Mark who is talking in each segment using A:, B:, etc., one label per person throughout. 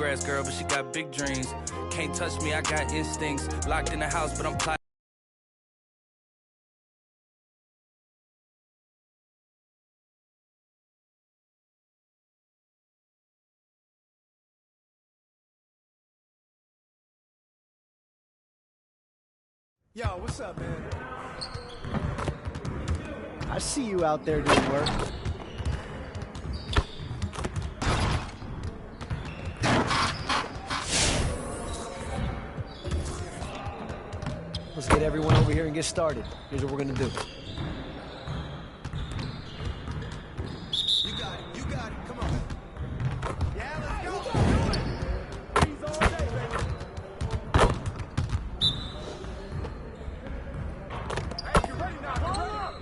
A: grass girl, but she got big dreams. Can't touch me, I got instincts. Locked in the house, but I'm plotting.
B: Yo, what's up, man?
C: I see you out there doing work. Let's get everyone over here and get started. Here's what we're gonna do.
B: You got it, come on. Yeah, let's go. Do it. He's all day, baby. Hey, you ready now? Hold up.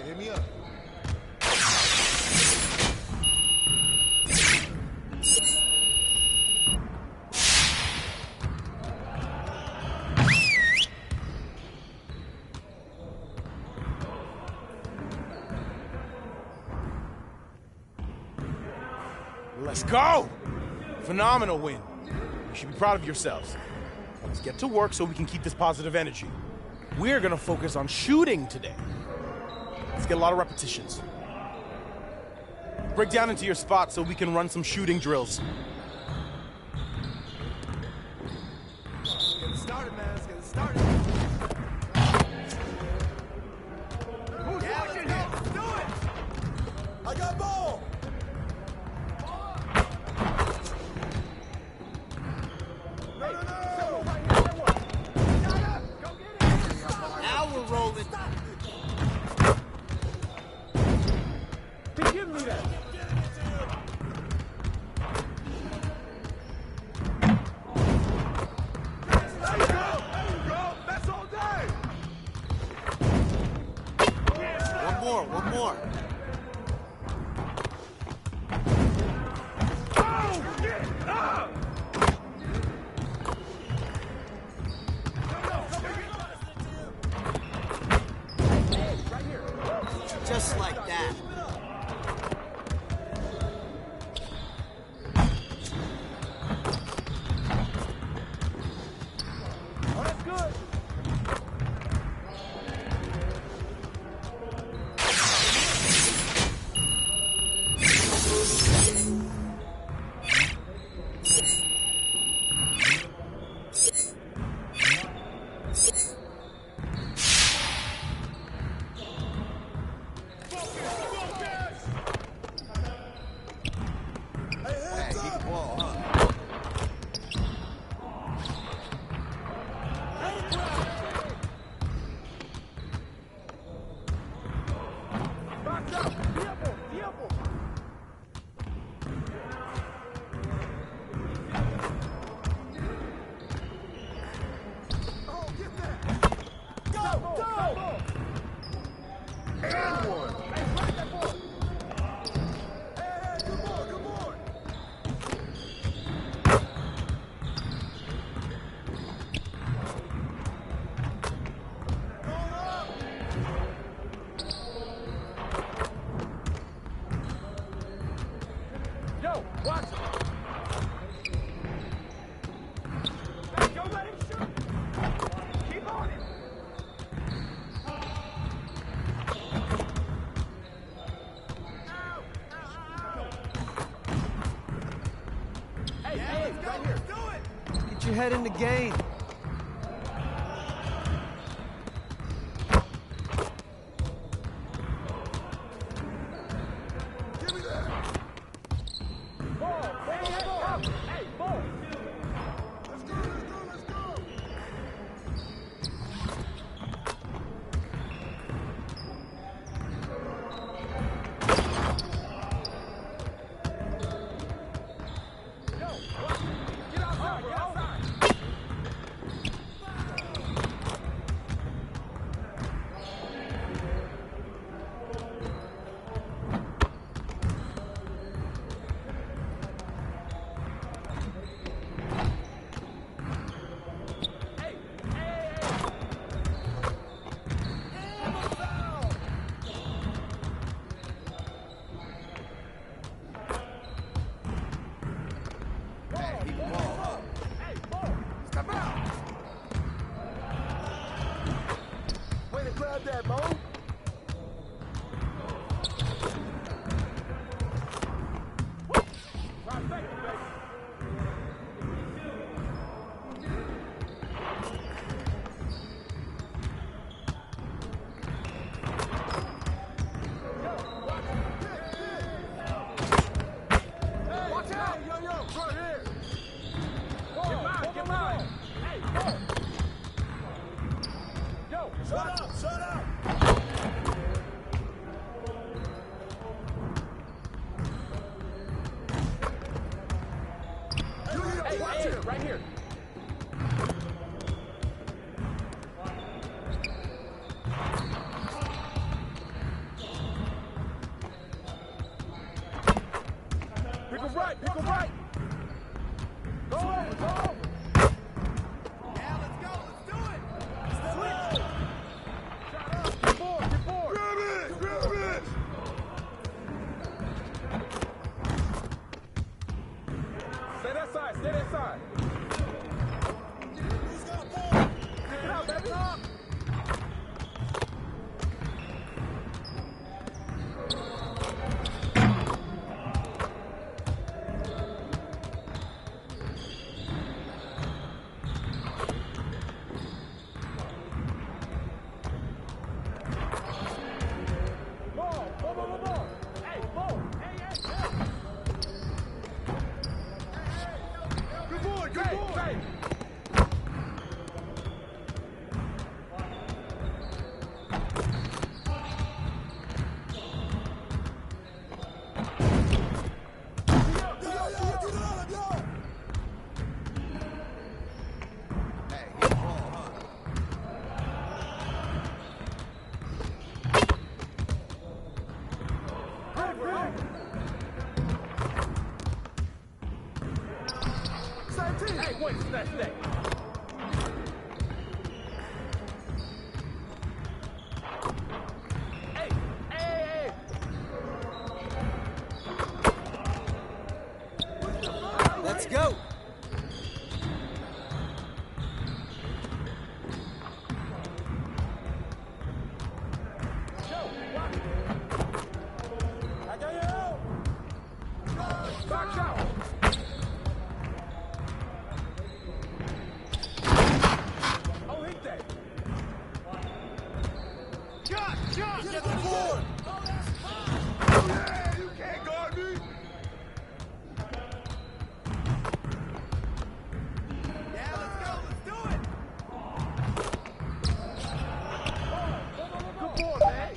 B: Hit me up.
D: Let's go! Phenomenal win. You should be proud of yourselves. Let's get to work so we can keep this positive energy. We're gonna focus on shooting today. Let's get a lot of repetitions. Break down into your spot so we can run some shooting drills.
B: Let's get it started, man. Let's get it started. Yeah, let's go. Let's do it. I got ball.
E: Now we're rolling.
B: Give me that. There you go. That's all day.
E: One more.
B: Oh, get up.
E: Just like that.
B: Oh, that's good.
C: your head in the game.
B: Right here. Pick him right, pick him right. Go over, go over. Yeah, let's go, let's do it. Switch. Shot up, get forward, get forward. Grab it, grab it. Stay that side, stay that side. Pick it out, baby. Hey, wait, snatch that. Hey, hey, hey.
E: Let's go.
B: I got you. Box out. Get the board! Oh, that's fine! Oh, yeah, you can't guard me! Yeah, let's go, let's do it! Good board, man!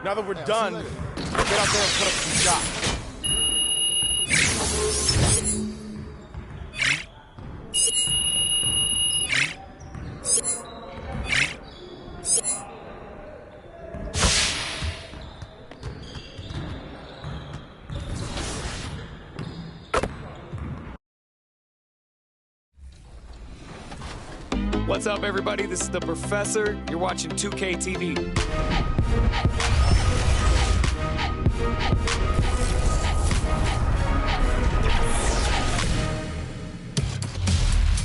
D: Now that we're done, get out there and put up some shots.
F: What's up, everybody? This is the Professor. You're watching 2K TV.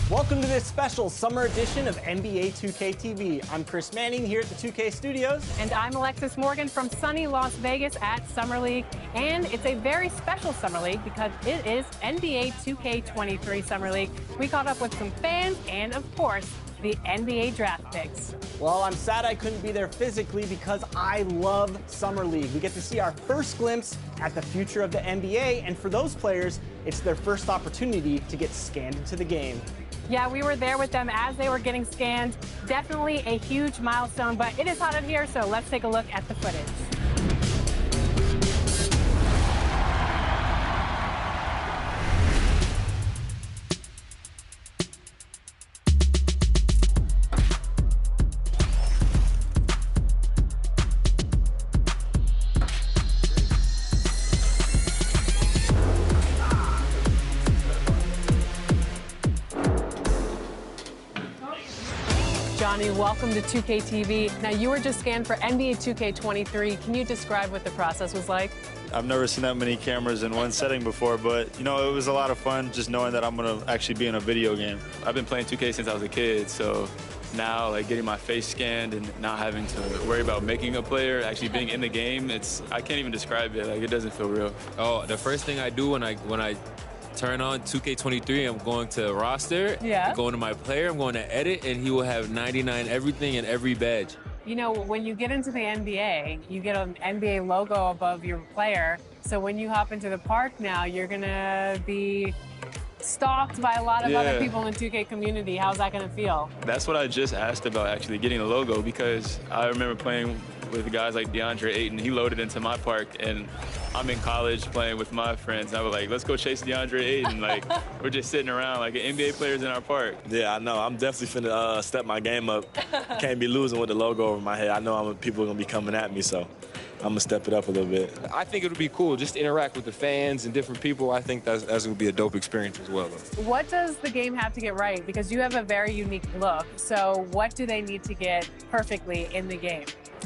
C: Welcome
G: Welcome to this special summer edition of NBA 2K TV. I'm Chris Manning here at the 2K Studios.
H: And I'm Alexis Morgan from sunny Las Vegas at Summer League. And it's a very special Summer League because it is NBA 2K23 Summer League. We caught up with some fans and, of course, the NBA draft picks.
G: Well, I'm sad I couldn't be there physically because I love Summer League. We get to see our first glimpse at the future of the NBA, and for those players, it's their first opportunity to get scanned into the game.
H: Yeah, we were there with them as they were getting scanned. Definitely a huge milestone, but it is hot in here, so let's take a look at the footage. Johnny, welcome to 2K TV. Now, you were just scanned for NBA 2K23. Can you describe what the process was like?
I: I've never seen that many cameras in one setting before, but, you know, it was a lot of fun just knowing that I'm going to actually be in a video game.
J: I've been playing 2K since I was a kid, so now, like, getting my face scanned and not having to worry about making a player, actually being in the game, I can't even describe it. Like, it doesn't feel real.
K: Oh, the first thing I do when I turn on 2K23, I'm going to roster, I'm going to my player, I'm going to edit, and he will have 99 everything and every badge.
H: You know, when you get into the NBA, you get an NBA logo above your player. So when you hop into the park now, you're going to be stalked by a lot of other people in the 2K community. How's that going to feel?
J: That's what I just asked about, actually, getting the logo, because I remember playing with guys like DeAndre Ayton. He loaded into my park, and I'm in college playing with my friends. I was like, let's go chase DeAndre Ayton. Like, we're just sitting around like NBA players in our park.
I: Yeah, I know. I'm definitely finna step my game up. Can't be losing with the logo over my head. I know people are going to be coming at me, so I'm going to step it up a little bit.
F: I think it would be cool just to interact with the fans and different people. I think that's going to be a dope experience as well, though.
H: What does the game have to get right? Because you have a very unique look. So what do they need to get perfectly in the game?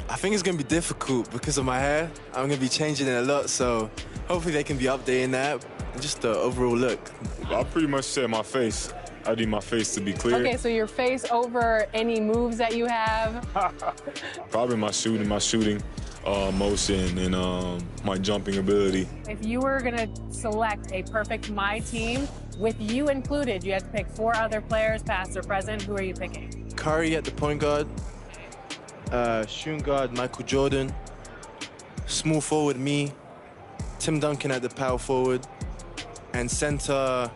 L: I think it's going to be difficult because of my hair. I'm going to be changing it a lot, so hopefully they can be updating that. Just the overall look.
M: I pretty much said my face. I need my face to be clear.
H: Okay, so your face over any moves that you have?
M: Probably my shooting motion, and my jumping ability.
H: If you were going to select a perfect My Team, with you included, you had to pick 4 other players, past or present. Who are you picking?
L: Curry at the point guard. Shooting guard, Michael Jordan. Small forward, me. Tim Duncan at the power forward. And center,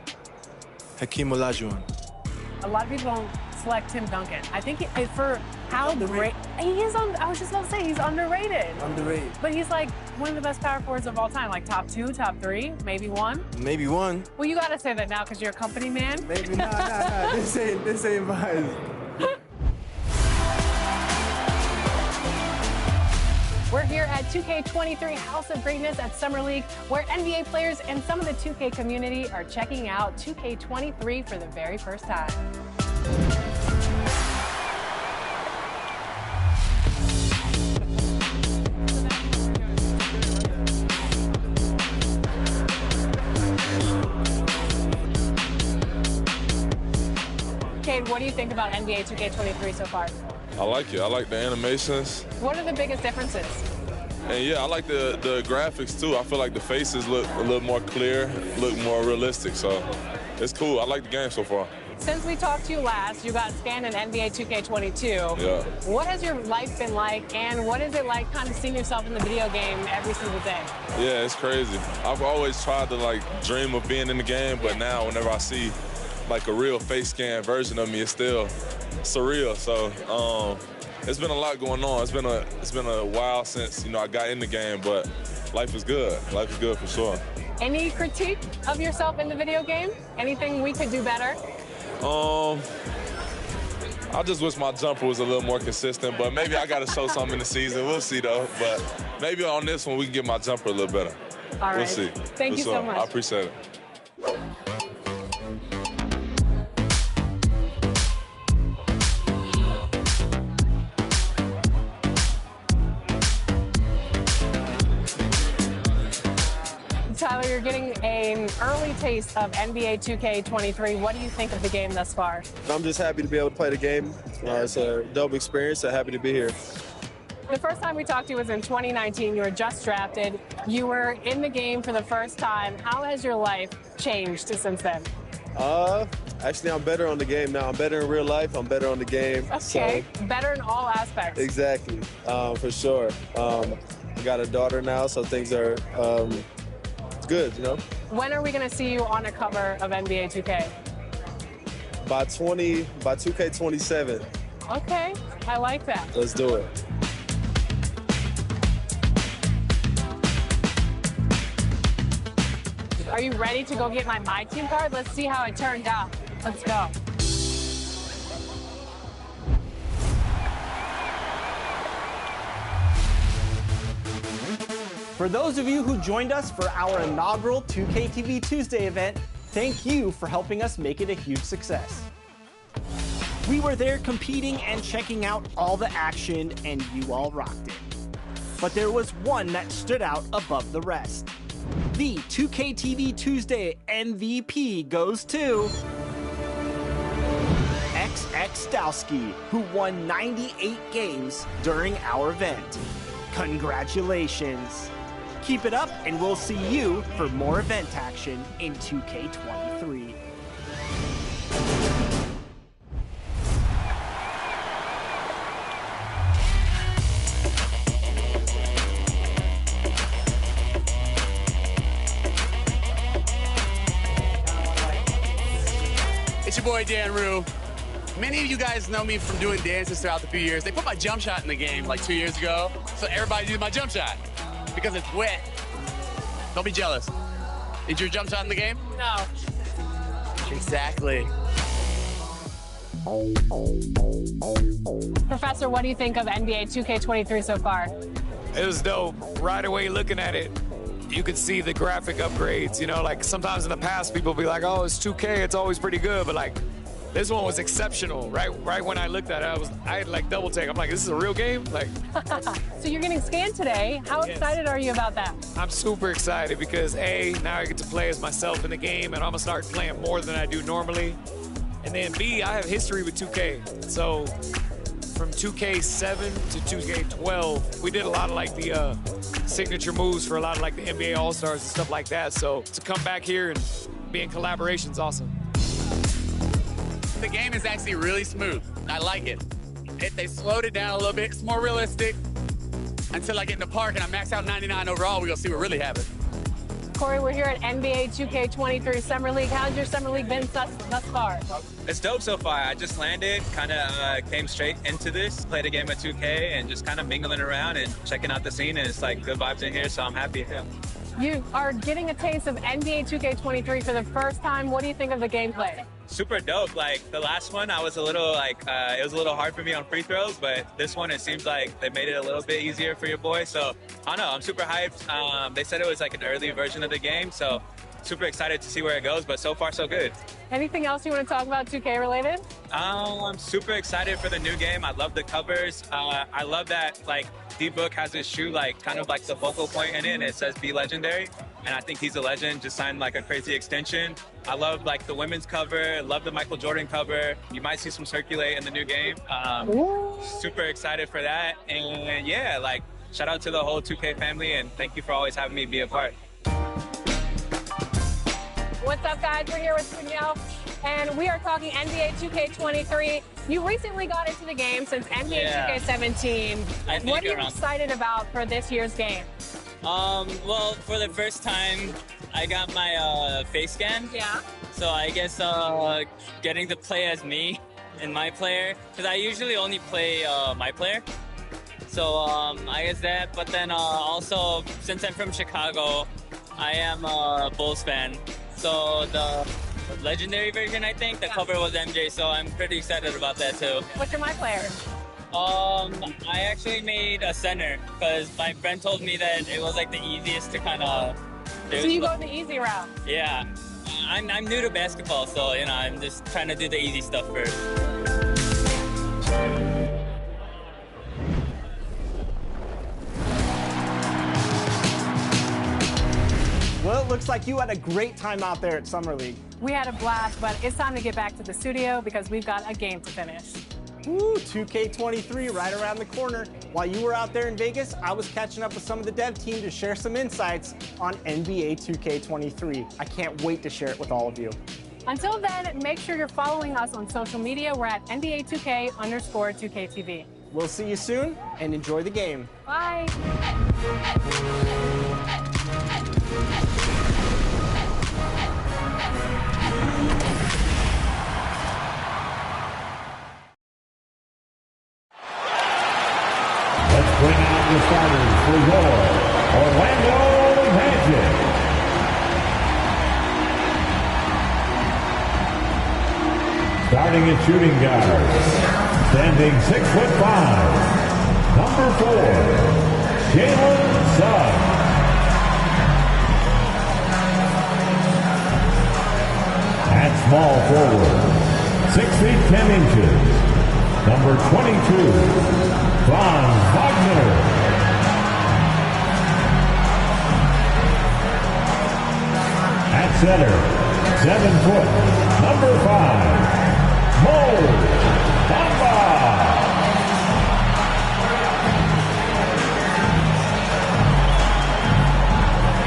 L: Hakeem Olajuwon.
H: A lot of people don't select Tim Duncan. I think for how great he is, I was just about to say, he's underrated.
L: Underrated.
H: But he's like one of the best power forwards of all time, like top 2, top 3, maybe 1.
L: Maybe 1.
H: Well, you got to say that now because you're a company man.
L: Maybe, nah. This ain't mine.
H: We're here at 2K23 House of Greatness at Summer League, where NBA players and some of the 2K community are checking out 2K23 for the very first time. Cade, what do you think about NBA 2K23 so far?
M: I like it. I like the animations.
H: What are the biggest differences?
M: And yeah, I like the graphics too. I feel like the faces look a little more clear, look more realistic. So it's cool. I like the game so far.
H: Since we talked to you last, you got scanned in NBA 2K22.
M: Yeah.
H: What has your life been like, and what is it like kind of seeing yourself in the video game every single day?
M: Yeah, it's crazy. I've always tried to like dream of being in the game, but now whenever I see like a real face scan version of me, it's still surreal. So it's been a lot going on. It's been a while since I got in the game, but life is good. Life is good for sure.
H: Any critique of yourself in the video game? Anything we could do better?
M: I just wish my jumper was a little more consistent, but maybe I got to show something in the season. We'll see though. But maybe on this one we can get my jumper a little better.
H: All right.
M: We'll see.
H: Thank you so much.
M: I appreciate it.
H: Tyler, you're getting a an early taste of NBA 2K23. What do you think of the game thus far?
N: I'm just happy to be able to play the game. It's a dope experience, so happy to be here.
H: The first time we talked to you was in 2019. You were just drafted. You were in the game for the first time. How has your life changed since then?
N: Actually, I'm better on the game now. I'm better in real life. I'm better on the game.
H: Okay,
N: so.
H: Better in all aspects.
N: Exactly, for sure. I got a daughter now, so things are good, you know?
H: When are we going to see you on a cover of NBA 2K?
N: By 2K27.
H: Okay, I like that.
N: Let's do it.
H: Are you ready to go get my team card? Let's see how it turned out. Let's go.
G: For those of you who joined us for our inaugural 2K TV Tuesday event, thank you for helping us make it a huge success. We were there competing and checking out all the action, and you all rocked it. But there was one that stood out above the rest. The 2K TV Tuesday MVP goes to XX Dowski, who won 98 games during our event. Congratulations. Keep it up, and we'll see you for more event action in 2K23.
O: It's your boy Dan Rue. Many of you guys know me from doing dances throughout the few years. They put my jump shot in the game like 2 years ago, so everybody did my jump shot because it's wet. Don't be jealous. Is your jump shot in the game?
H: No.
O: Exactly.
H: Professor, what do you think of NBA 2K23 so far?
P: It was dope. Right away looking at it, you could see the graphic upgrades. You know, like sometimes in the past people be like, oh, it's 2K, it's always pretty good, but like this one was exceptional. Right when I looked at it, I had like double take. I'm like, this is a real game? Like.
H: So you're getting scanned today. How excited are you about that?
P: I'm super excited because now I get to play as myself in the game, and I'm gonna start playing more than I do normally. And then B, I have history with 2K. So from 2K7 to 2K12, we did a lot of like the signature moves for a lot of like the NBA All-Stars and stuff like that. So to come back here and be in collaboration is awesome.
O: The game is actually really smooth. I like it. They slowed it down a little bit. It's more realistic. Until I get in the park and I max out 99 overall, we're gonna see what really happens.
H: Corey, we're here at NBA 2K23 Summer League. How's your Summer League been thus far?
Q: It's dope so far. I just landed, kind of came straight into this, played a game of 2K, and just kind of mingling around and checking out the scene, and it's like good vibes in here, so I'm happy. Yeah.
H: You are getting a taste of NBA 2K23 for the first time. What do you think of the gameplay?
Q: Super dope. Like the last one, I was a little like, it was a little hard for me on free throws, but this one, it seems like they made it a little bit easier for your boy. So I don't know, I'm super hyped. They said it was like an early version of the game, so super excited to see where it goes, but so far so good.
H: Anything else you want to talk about 2K related?
Q: I'm super excited for the new game. I love the covers. I love that like D-Book has his shoe like kind of like the focal point in it, and it says be legendary. And I think he's a legend, just signed like a crazy extension. I love like the women's cover, love the Michael Jordan cover. You might see some circulate in the new game. Super excited for that. And yeah, like shout out to the whole 2K family, and thank you for always having me be a part.
H: What's up, guys? We're here with Danielle, and we are talking NBA 2K23. You recently got into the game since NBA 2K17. What are you excited about for this year's game?
R: Well, for the first time, I got my face scan.
H: Yeah.
R: So I guess getting to play as me and my player, because I usually only play my player. So I guess that, but then also, since I'm from Chicago, I am a Bulls fan. So the legendary version, I think, the cover was MJ, so I'm pretty excited about that too.
H: What's your my player?
R: I actually made a center because my friend told me that it was like the easiest to kind of do.
H: So you go the easy route?
R: Yeah. I'm new to basketball, so you know, I'm just trying to do the easy stuff first.
G: Well, it looks like you had a great time out there at Summer League.
H: We had a blast, but it's time to get back to the studio because we've got a game to finish.
G: Woo, 2K23 right around the corner. While you were out there in Vegas, I was catching up with some of the dev team to share some insights on NBA 2K23. I can't wait to share it with all of you.
H: Until then, make sure you're following us on social media. We're at NBA2K_2KTV.
G: We'll see you soon, and enjoy the game.
H: Bye.
S: Let's bring out the starters for your Orlando Magic. Starting at shooting guard, standing 6'5", number 4, Jalen Suggs. At small forward, 6 feet 10 inches, number 22, Franz Wagner. At center, 7 foot, number 5, Mo Bamba.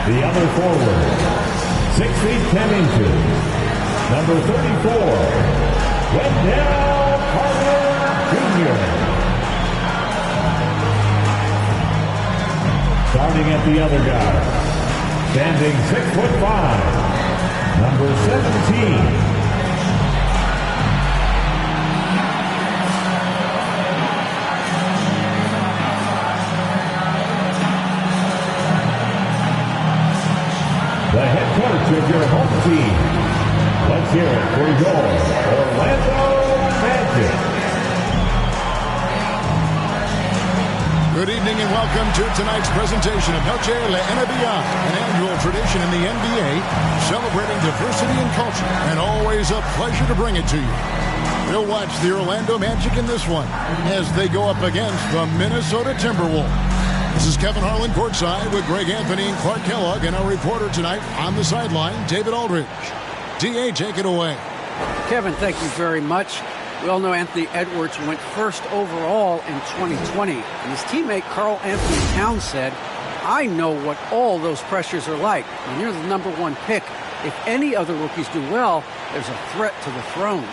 S: The other forward, 6 feet 10 inches, number 34, Wendell Carter Jr. Starting at the other guard, standing 6'5", number 17, the head coach of your home team. Let's hear it for your Orlando Magic.
T: Good evening and welcome to tonight's presentation of Noche La NBA, an annual tradition in the NBA, celebrating diversity and culture, and always a pleasure to bring it to you. We'll watch the Orlando Magic in this one as they go up against the Minnesota Timberwolves. This is Kevin Harlan courtside with Greg Anthony and Clark Kellogg, and our reporter tonight on the sideline, David Aldridge. D.A., take it away.
U: Kevin, thank you very much. We all know Anthony Edwards went first overall in 2020, and his teammate Karl Anthony Towns said, I know what all those pressures are like. When you're the #1 pick, if any other rookies do well, there's a threat to the throne.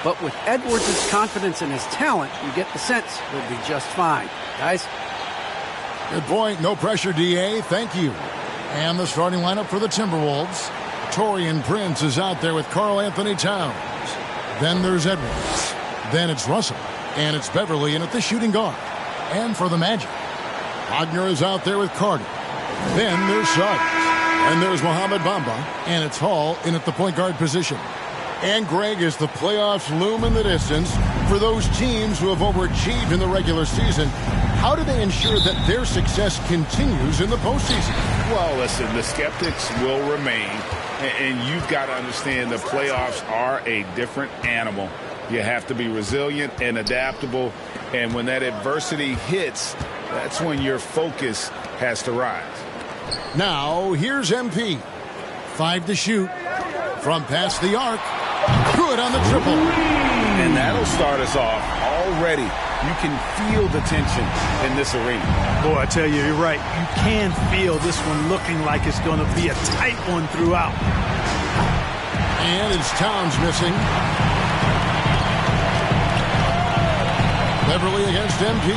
U: But with Edwards' confidence in his talent, you get the sense he'll be just fine. Guys?
T: Good point. No pressure, D.A. Thank you. And the starting lineup for the Timberwolves. Taurean Prince is out there with Karl Anthony Towns. Then there's Edwards. Then it's Russell. And it's Beverly in at the shooting guard. And for the Magic, Wagner is out there with Carter. Then there's Suggs. And there's Mohamed Bamba. And it's Hall in at the point guard position. And Greg, as the playoffs loom in the distance, for those teams who have overachieved in the regular season, how do they ensure that their success continues in the postseason?
V: Well, listen, the skeptics will remain, and you've got to understand the playoffs are a different animal. You have to be resilient and adaptable, and when that adversity hits, that's when your focus has to rise.
T: Now, here's MP. 5 to shoot. From past the arc. Good on the triple.
V: And that'll start us off already. You can feel the tension in this arena.
W: Boy, I tell you, you're right. You can feel this one looking like it's going to be a tight one throughout.
T: And it's Towns missing. Beverly against MP.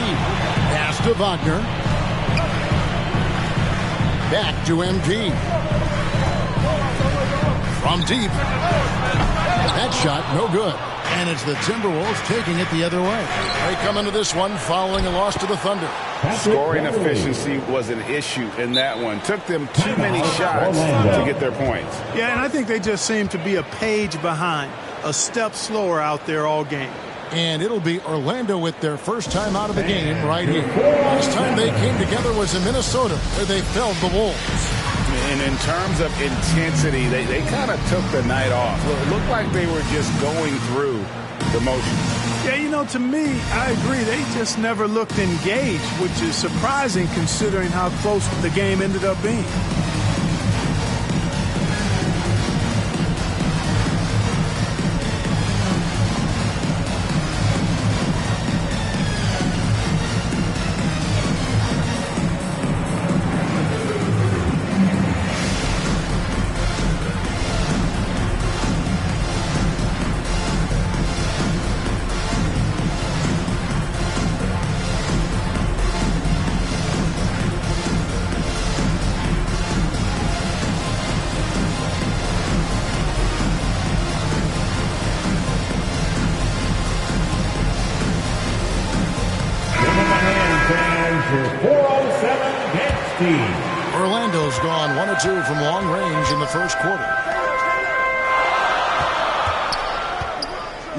T: Pass to Wagner. Back to MP. From deep. That shot, no good. And it's the Timberwolves taking it the other way. They come into this one following a loss to the Thunder.
V: Scoring efficiency was an issue in that one. Took them too many shots to get their points.
W: Yeah, and I think they just seem to be a page behind, a step slower out there all game.
T: And it'll be Orlando with their first time out of the game right here. Last time they came together was in Minnesota, where they felled the Wolves.
V: And in terms of intensity, they kind of took the night off. It looked like they were just going through the motions.
W: Yeah, you know, to me, I agree. They just never looked engaged, which is surprising considering how close the game ended up being.
S: 407 dance team.
T: Orlando's gone 1 of 2 from long range in the first quarter.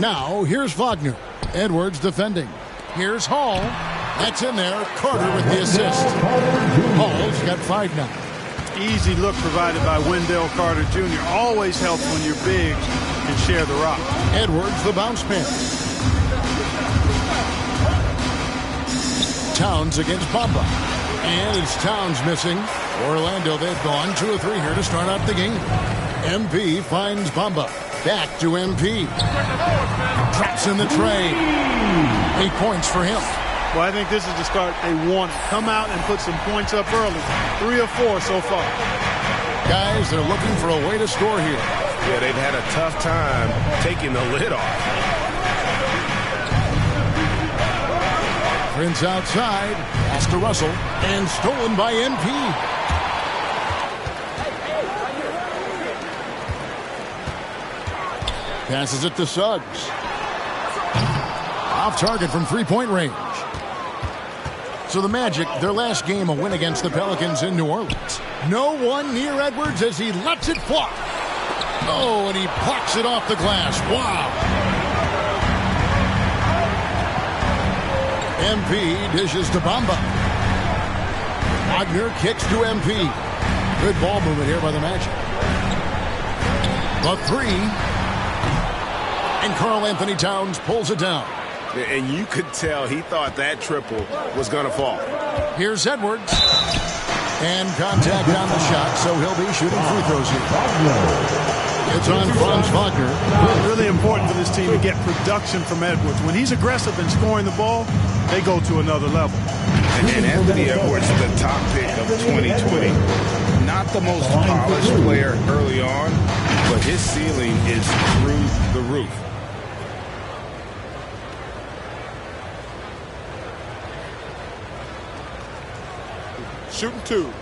T: Now, here's Wagner. Edwards defending. Here's Hall. That's in there. Carter with the assist. Hall's got 5 now.
W: Easy look provided by Wendell Carter Jr. Always helps when your bigs can share the rock.
T: Edwards, the bounce pass. Towns against Bamba. And it's Towns missing. Orlando, they've gone 2 of 3 here to start out the game. MP finds Bamba. Back to MP. Traps in the tray. 8 points for him.
W: Well, I think this is the start they want. Come out and put some points up early. 3 or 4 so far.
T: Guys, they're looking for a way to score here.
V: Yeah, they've had a tough time taking the lid off.
T: Prince outside. Pass to Russell. And stolen by MP. Passes it to Suggs. Off target from 3-point range. So the Magic, their last game, a win against the Pelicans in New Orleans. No one near Edwards as he lets it fly. Oh, and he plucks it off the glass. Wow. MP dishes to Bamba. Wagner kicks to MP. Good ball movement here by the Magic. The 3. And Karl Anthony Towns pulls it down.
V: And you could tell he thought that triple was going to fall.
T: Here's Edwards. And contact on the shot, so he'll be shooting free throws here. It's on Franz Wagner.
W: Really important for this team to get production from Edwards. When he's aggressive and scoring the ball, they go to another level.
V: And Anthony Edwards, the top pick of 2020. Not the most polished player early on, but his ceiling is through the roof. Shooting 2.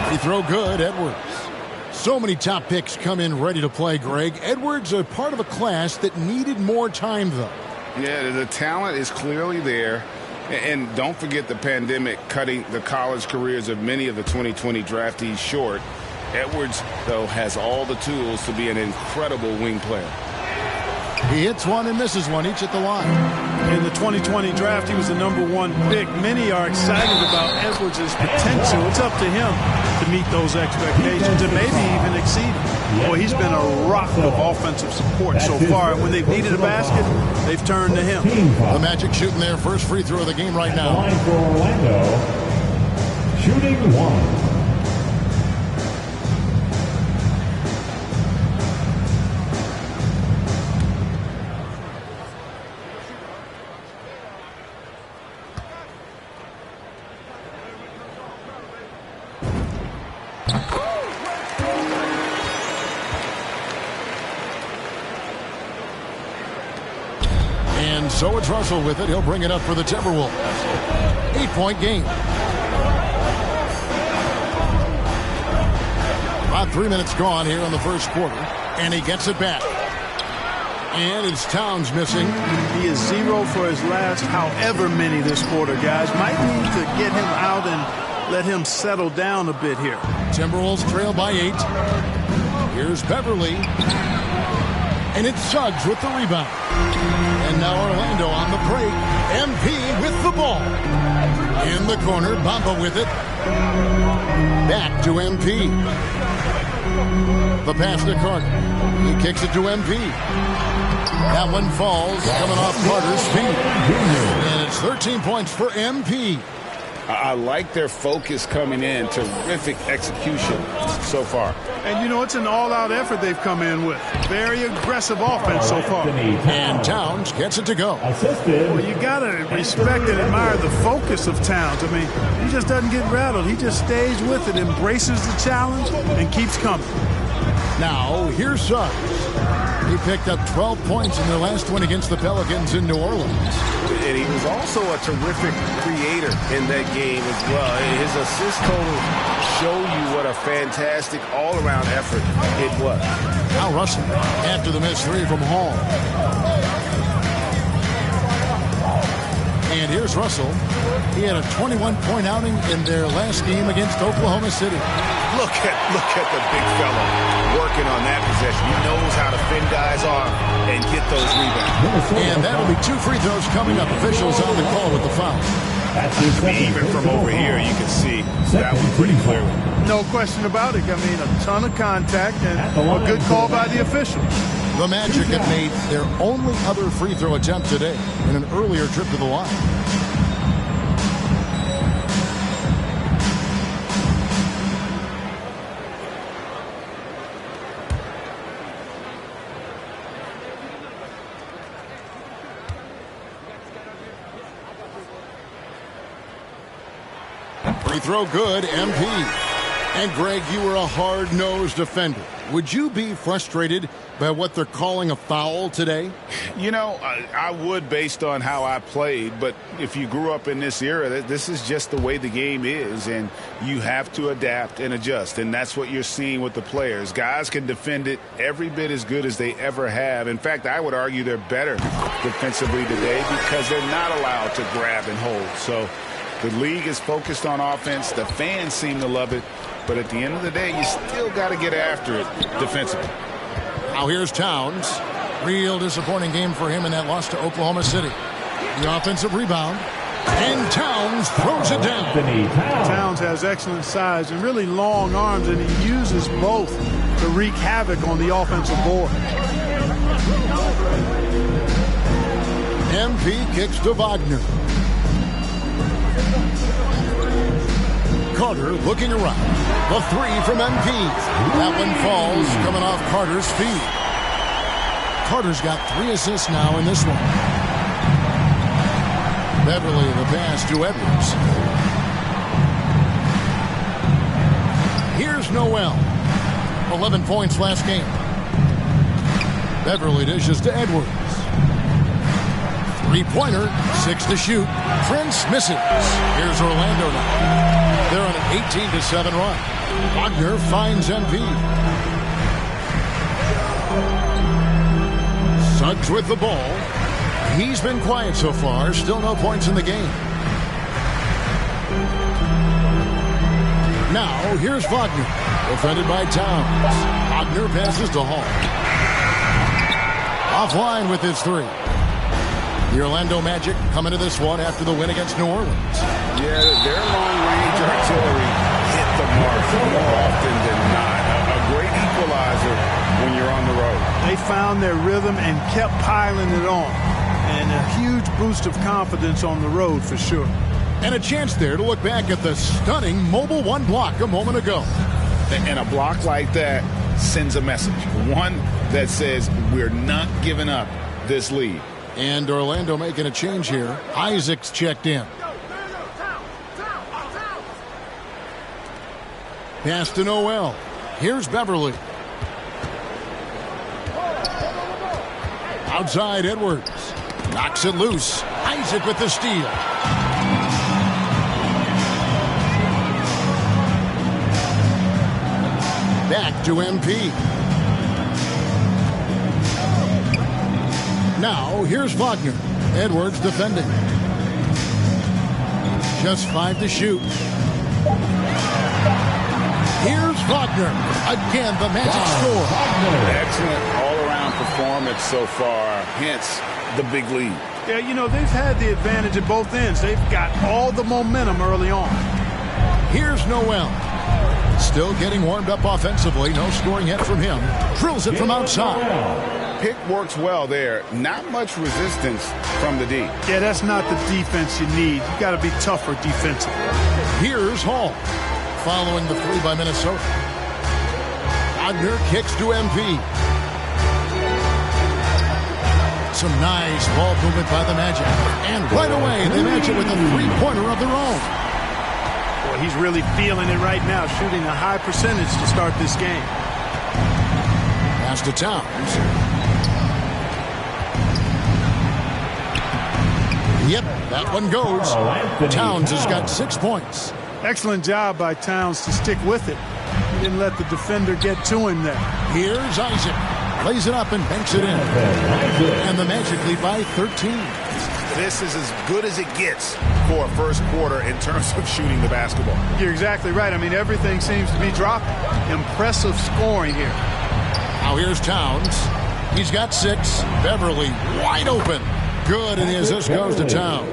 T: Free throw good, Edwards. So many top picks come in ready to play, Greg. Edwards a part of a class that needed more time, though.
V: Yeah, the talent is clearly there. And don't forget the pandemic cutting the college careers of many of the 2020 draftees short. Edwards, though, has all the tools to be an incredible wing player.
T: He hits one and misses one, each at the line.
W: In the 2020 draft, he was the #1 pick. Many are excited about Edwards' potential. It's up to him to meet those expectations and maybe even exceed them. Boy, he's been a rock of offensive support so far. And when they've needed a basket, they've turned to him.
T: The Magic shooting their first free throw of the game right now.
S: Line for Orlando. Shooting 1.
T: So it's Russell with it. He'll bring it up for the Timberwolves. 8-point game. About 3 minutes gone here in the first quarter. And he gets it back. And it's Towns missing.
W: He is 0 for his last however many this quarter, guys. Might need to get him out and let him settle down a bit here.
T: Timberwolves trail by 8. Here's Beverly. And it's Suggs with the rebound. And now Orlando on the break. MP with the ball. In the corner, Bamba with it. Back to MP. The pass to Carter. He kicks it to MP. That one falls, coming off Carter's feet. And it's 13 points for MP.
V: I like their focus coming in. Terrific execution so far.
W: And, you know, it's an all-out effort they've come in with. Very aggressive offense so far.
T: And Towns gets it to go.
W: Well, you got to respect and admire the focus of Towns. I mean, he just doesn't get rattled. He just stays with it, embraces the challenge, and keeps coming.
T: Now, here's Suggs. He picked up 12 points in their last win against the Pelicans in New Orleans.
V: and he was also a terrific creator in that game as well. His assist total show you what a fantastic all-around effort it was.
T: Now Russell, after the missed three from Hall. And here's Russell. He had a 21-point outing in their last game against Oklahoma City.
V: Look at the big fella working on that possession. He knows how to fend guys off and get those rebounds.
T: And that'll be 2 free throws coming up. Officials on the call with the foul.
V: Even from over here, you can see that one pretty clearly.
W: No question about it. I mean, a ton of contact and a good call by the official.
T: The Magic have made their only other free throw attempt today in an earlier trip to the line. Free throw good, MP. And Greg, you were a hard-nosed defender. Would you be frustrated by what they're calling a foul today?
V: You know, I would based on how I played, but if you grew up in this era, this is just the way the game is, and you have to adapt and adjust, and that's what you're seeing with the players. Guys can defend it every bit as good as they ever have. In fact, I would argue they're better defensively today because they're not allowed to grab and hold. So the league is focused on offense. The fans seem to love it. But at the end of the day, you still got to get after it defensively.
T: Now here's Towns. Real disappointing game for him in that loss to Oklahoma City. The offensive rebound. And Towns throws it down.
W: Towns has excellent size and really long arms, and he uses both to wreak havoc on the offensive board.
T: MP kicks to Wagner. Carter looking around. The three from MP. That one falls, coming off Carter's feet. Carter's got 3 assists now in this one. Beverly the pass to Edwards. Here's Noel. 11 points last game. Beverly dishes to Edwards. 3-pointer, 6 to shoot. Prince misses. Here's Orlando now. They're on an 18-7 run. Wagner finds MP. Suggs with the ball. He's been quiet so far. Still no points in the game. Now, here's Wagner. Defended by Towns. Wagner passes to Hall. Offline with his 3. The Orlando Magic coming to this one after the win against New Orleans.
V: Yeah, their long-range artillery hit the mark more often than not. A great equalizer when you're on the road.
W: They found their rhythm and kept piling it on. And a huge boost of confidence on the road for sure.
T: And a chance there to look back at the stunning mobile 1 block a moment ago.
V: And a block like that sends a message. One that says we're not giving up this lead.
T: And Orlando making a change here. Isaac's checked in. Pass to Noel. Here's Beverly. Outside Edwards. Knocks it loose. Isaac with the steal. Back to MP. Now, here's Wagner. Edwards defending. Just 5 to shoot. Here's Wagner. Again, the Magic score.
V: Excellent all-around performance so far. Hence, the big lead.
W: Yeah, you know, they've had the advantage at both ends. They've got all the momentum early on.
T: Here's Noel. Still getting warmed up offensively. No scoring yet from him. Drills it from outside.
V: Pick works well there. Not much resistance from the D.
W: Yeah, that's not the defense you need. You got to be tougher defensively.
T: Here's Hall. Following the 3 by Minnesota. Wagner kicks to MP. Some nice ball movement by the Magic. And right away, they match it with a 3-pointer of their own.
W: Boy, he's really feeling it right now, shooting a high percentage to start this game.
T: Pass to Towns. Yep, that one goes. Towns has got 6 points.
W: Excellent job by Towns to stick with it. He didn't let the defender get to him there.
T: Here's Isaac. Plays it up and banks it in. And the Magic lead by 13.
A: This is as good as it gets for a first quarter in terms of shooting the basketball.
W: You're exactly right. I mean, everything seems to be dropping. Impressive scoring here.
T: Now here's Towns. He's got 6. Beverly wide open. Good, and the assist goes to Towns.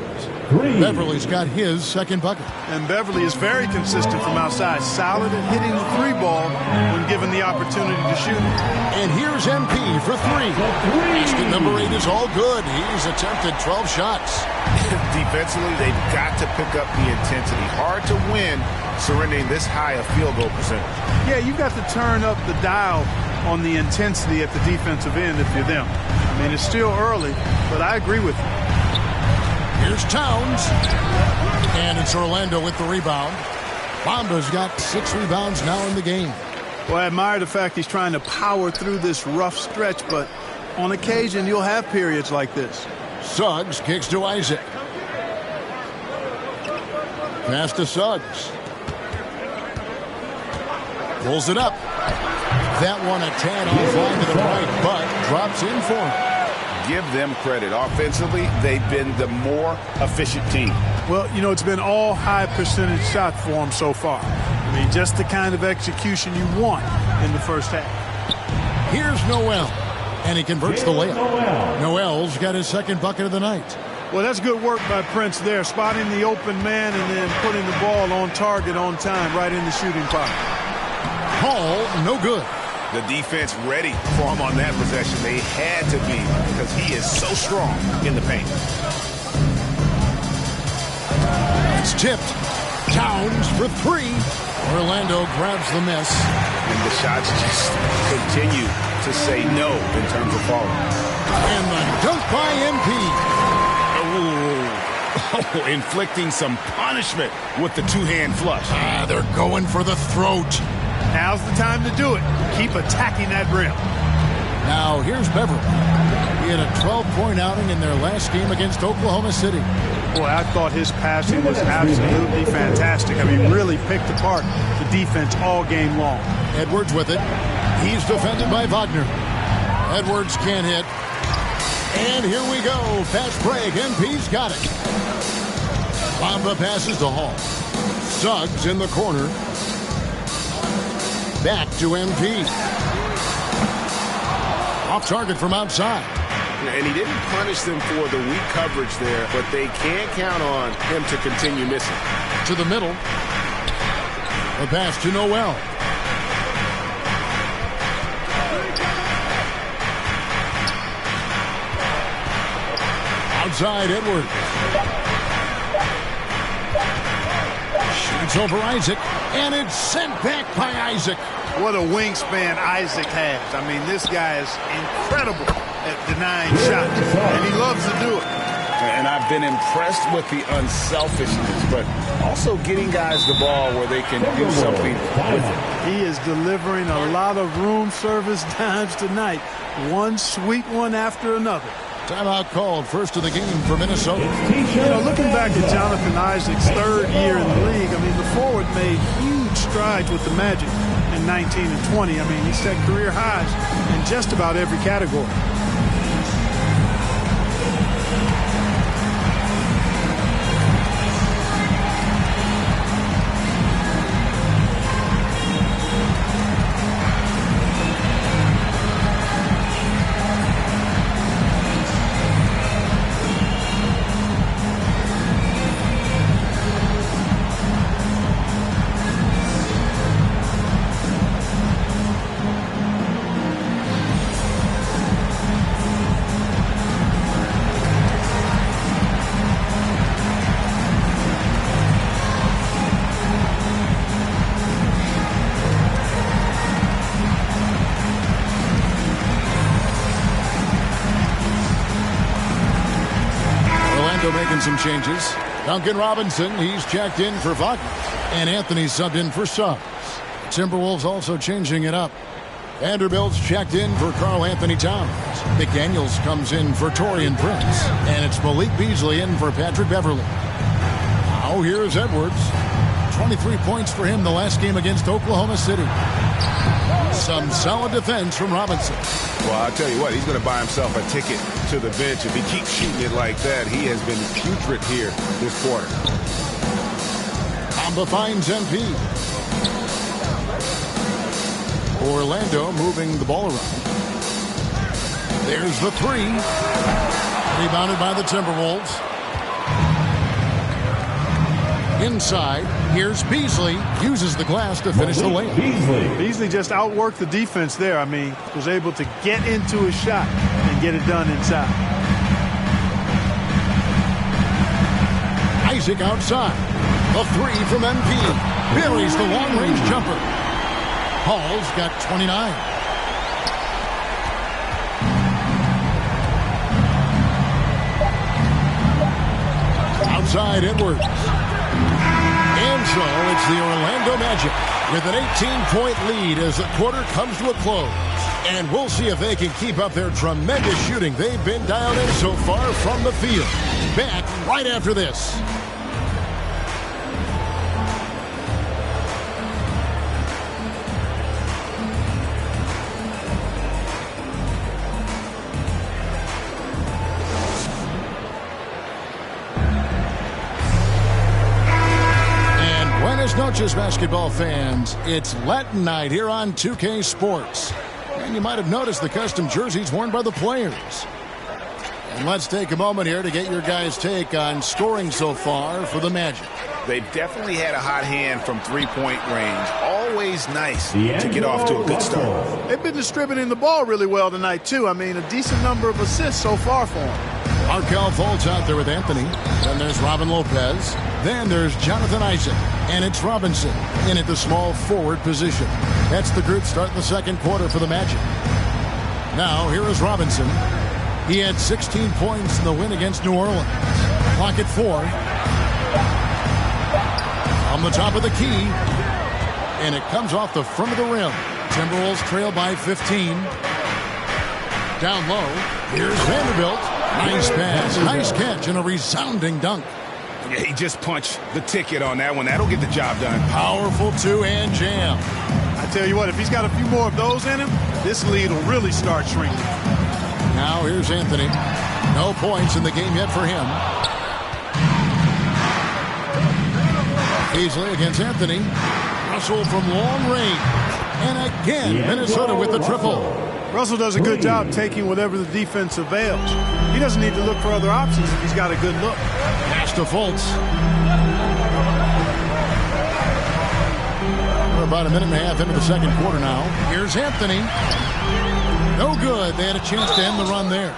T: Beverly's got his second bucket.
W: And Beverly is very consistent from outside. Solid at hitting the 3 ball when given the opportunity to shoot.
T: And here's MP for 3. Basket number 8 is all good. He's attempted 12 shots.
A: Defensively, they've got to pick up the intensity. Hard to win surrendering this high a field goal percentage.
W: Yeah, you've got to turn up the dial on the intensity at the defensive end if you're them. I mean, it's still early, but I agree with you.
T: Here's Towns. And it's Orlando with the rebound. Bamba's got 6 rebounds now in the game.
W: Well, I admire the fact he's trying to power through this rough stretch, but on occasion you'll have periods like this.
T: Suggs kicks to Isaac. Pass to Suggs. Pulls it up. That one a tad offline to the right, but drops in for him.
A: Give them credit. Offensively, they've been the more efficient team.
W: Well, you know, it's been all high percentage shots for them so far. I mean, just the kind of execution you want in the first half.
T: Here's Noel, and he converts the layup. Noel's got his second bucket of the night.
W: Well, that's good work by Prince there, spotting the open man and then putting the ball on target on time right in the shooting pocket.
T: Hall, no good.
A: The defense ready for him on that possession. They had to be because he is so strong in the paint.
T: It's tipped. Towns for 3. Orlando grabs the miss.
A: And the shots just continue to say no in terms of falling.
T: And the dunk by MP.
A: Oh, inflicting some punishment with the 2-hand flush.
T: They're going for the throat.
W: Now's the time to do it. Keep attacking that rim.
T: Now here's Beverly. He had a 12-point outing in their last game against Oklahoma City.
W: Boy, I thought his passing was absolutely fantastic. I mean, really picked apart the defense all game long.
T: Edwards with it. He's defended by Wagner. Edwards can't hit. And here we go. Fast break. MP's got it. Bamba passes to Hall. Suggs in the corner. Back to MP. Off target from outside.
A: And he didn't punish them for the weak coverage there, but they can't count on him to continue missing.
T: To the middle. A pass to Noel. Outside Edwards. Shoots over Isaac. And it's sent back by Isaac.
W: What a wingspan Isaac has. I mean, this guy is incredible at denying shots, and he loves to do it.
A: And I've been impressed with the unselfishness, but also getting guys the ball where they can do something with it.
W: He is delivering a lot of room service dimes tonight. One sweet one after another.
T: Timeout called, first of the game for Minnesota.
W: You know, looking back at Jonathan Isaac's 3rd year in the league, I mean, the forward made huge strides with the Magic in 19 and 20. I mean, he set career highs in just about every category.
T: Making some changes. Duncan Robinson, he's checked in for Wagner. And Anthony subbed in for Suggs. Timberwolves also changing it up. Vanderbilt's checked in for Karl Anthony Towns. McDaniels comes in for Taurean Prince. And it's Malik Beasley in for Patrick Beverley. Now here's Edwards. 23 points for him the last game against Oklahoma City. Some solid defense from Robinson.
V: Well, I'll tell you what, he's going to buy himself a ticket to the bench. If he keeps shooting it like that, he has been putrid here this quarter.
T: Amba finds MP. Orlando moving the ball around. There's the three. Rebounded by the Timberwolves. Inside, here's Beasley. Uses the glass to finish the lane.
W: Beasley just outworked the defense there. I mean, was able to get into his shot and get it done inside.
T: Isaac outside. The three from MP. Buries the long-range jumper. Hall's got 29. Outside Edwards. And so it's the Orlando Magic with an 18-point lead as the quarter comes to a close. And we'll see if they can keep up their tremendous shooting they've been dialed in so far from the field. Back right after this. Buenas noches, basketball fans. It's Latin night here on 2K Sports. And you might have noticed the custom jerseys worn by the players. And let's take a moment here to get your guys' take on scoring so far for the Magic.
V: They've definitely had a hot hand from three-point range. Always nice to get off to a good start.
W: They've been distributing the ball really well tonight, too. I mean, a decent number of assists so far for them.
T: Markelle Fultz out there with Anthony. Then there's Robin Lopez. Then there's Jonathan Isaac. And it's Robinson in at the small forward position. That's the group starting the second quarter for the Magic. Now, here is Robinson. He had 16 points in the win against New Orleans. Clock at 4. On the top of the key. And it comes off the front of the rim. Timberwolves trail by 15. Down low. Here's Vanderbilt. Nice pass, nice catch, and a resounding dunk.
V: Yeah, he just punched the ticket on that one. That'll get the job done.
T: Powerful two-hand jam.
W: I tell you what, if he's got a few more of those in him, this lead will really start shrinking.
T: Now here's Anthony. No points in the game yet for him. Beasley against Anthony. Russell from long range. And again, Minnesota with the triple.
W: Russell does a good job taking whatever the defense avails. He doesn't need to look for other options if he's got a good look.
T: Pass to Fultz. We're about a minute and a half into the second quarter now. Here's Anthony. No good. They had a chance to end the run there.